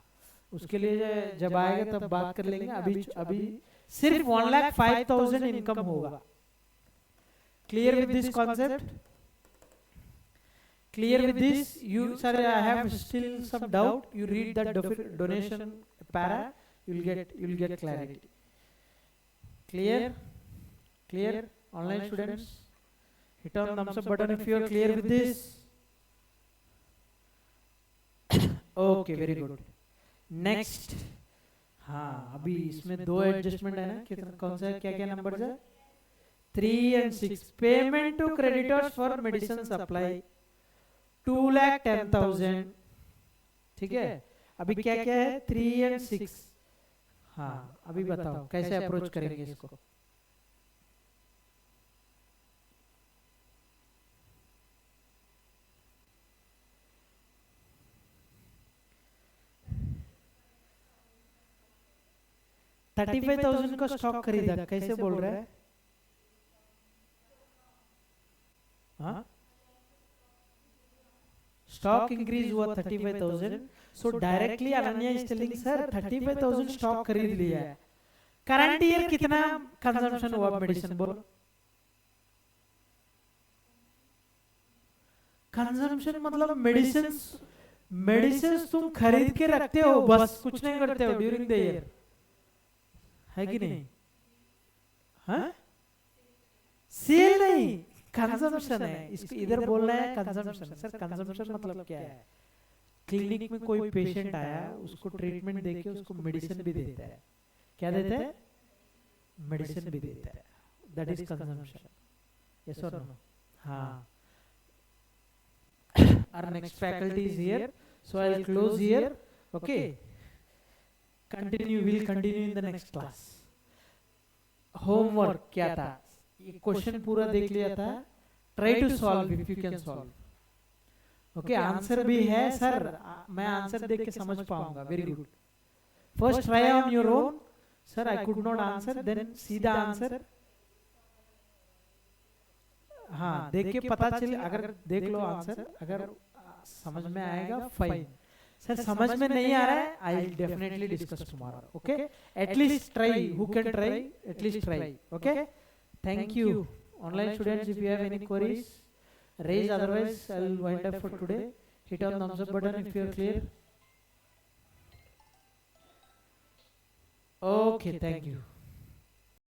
उसके लिए जब आएगा तब बात कर लेंगे। अभी सिर्फ 1,05,000 इनकम होगा। Clear with this concept? Clear with this? You, sir, I have still some doubt. You read that donation para, you'll get clarity. Clear? Clear? Online students, hit on thumbs up button if you are clear with this. Okay, very good. Next, हाँ अभी इसमें दो adjustment है ना? कितना कौन सा क्या क्या नंबर है? 3 and 6. Payment to creditors for medicine supply 2,10,000। ठीक है, अभी क्या क्या है? 3 and 6। हाँ अभी बताओ कैसे अप्रोच करेंगे इसको? $35,000 का स्टॉक खरीदा, कैसे बोल रहा है? हाँ स्टॉक इंक्रीज हुआ 35,000, सो directly Ananya is telling sir 35,000 stock खरीद लिया है। करंट ईयर कितना कंजम्पशन हुआ मेडिसिन बोलो? कंजम्पशन मतलब मेडिसिन तुम खरीद के रखते हो, बस कुछ नहीं करते हो ड्यूरिंग द ईयर, है कि नहीं? हाँ सेल नहीं, कंजम्पशन है। इसको इधर बोलना है कंजम्पशन। सर कंजम्पशन मतलब क्या है? क्लिनिक में कोई पेशेंट आया, उसको ट्रीटमेंट देके उसको मेडिसिन भी देता है। क्या देता है? मेडिसिन भी देता है। That is consumption. यस और नो? हाँ Our next faculty is here, so I'll close here. Okay. We'll continue in the next class. Homework क्या था? ये क्वेश्चन पूरा देख लिया था. Try to solve if you can solve. Okay, answer भी है सर. मैं आंसर देख के समझ पाऊंगा. Very good. First try on your own. Sir, I could not answer. Then see the answer. हाँ, देख के पता चले. अगर देख लो आंसर, अगर समझ में आएगा फाइन. सर समझ में नहीं आ रहा है, I will definitely discuss tomorrow. Okay, at least try. Who can try? At least try. Okay, thank you. Online students, if you have any queries, raise. Otherwise, I will wind up for today. Hit on the thumbs up button if you are clear. Okay, thank you.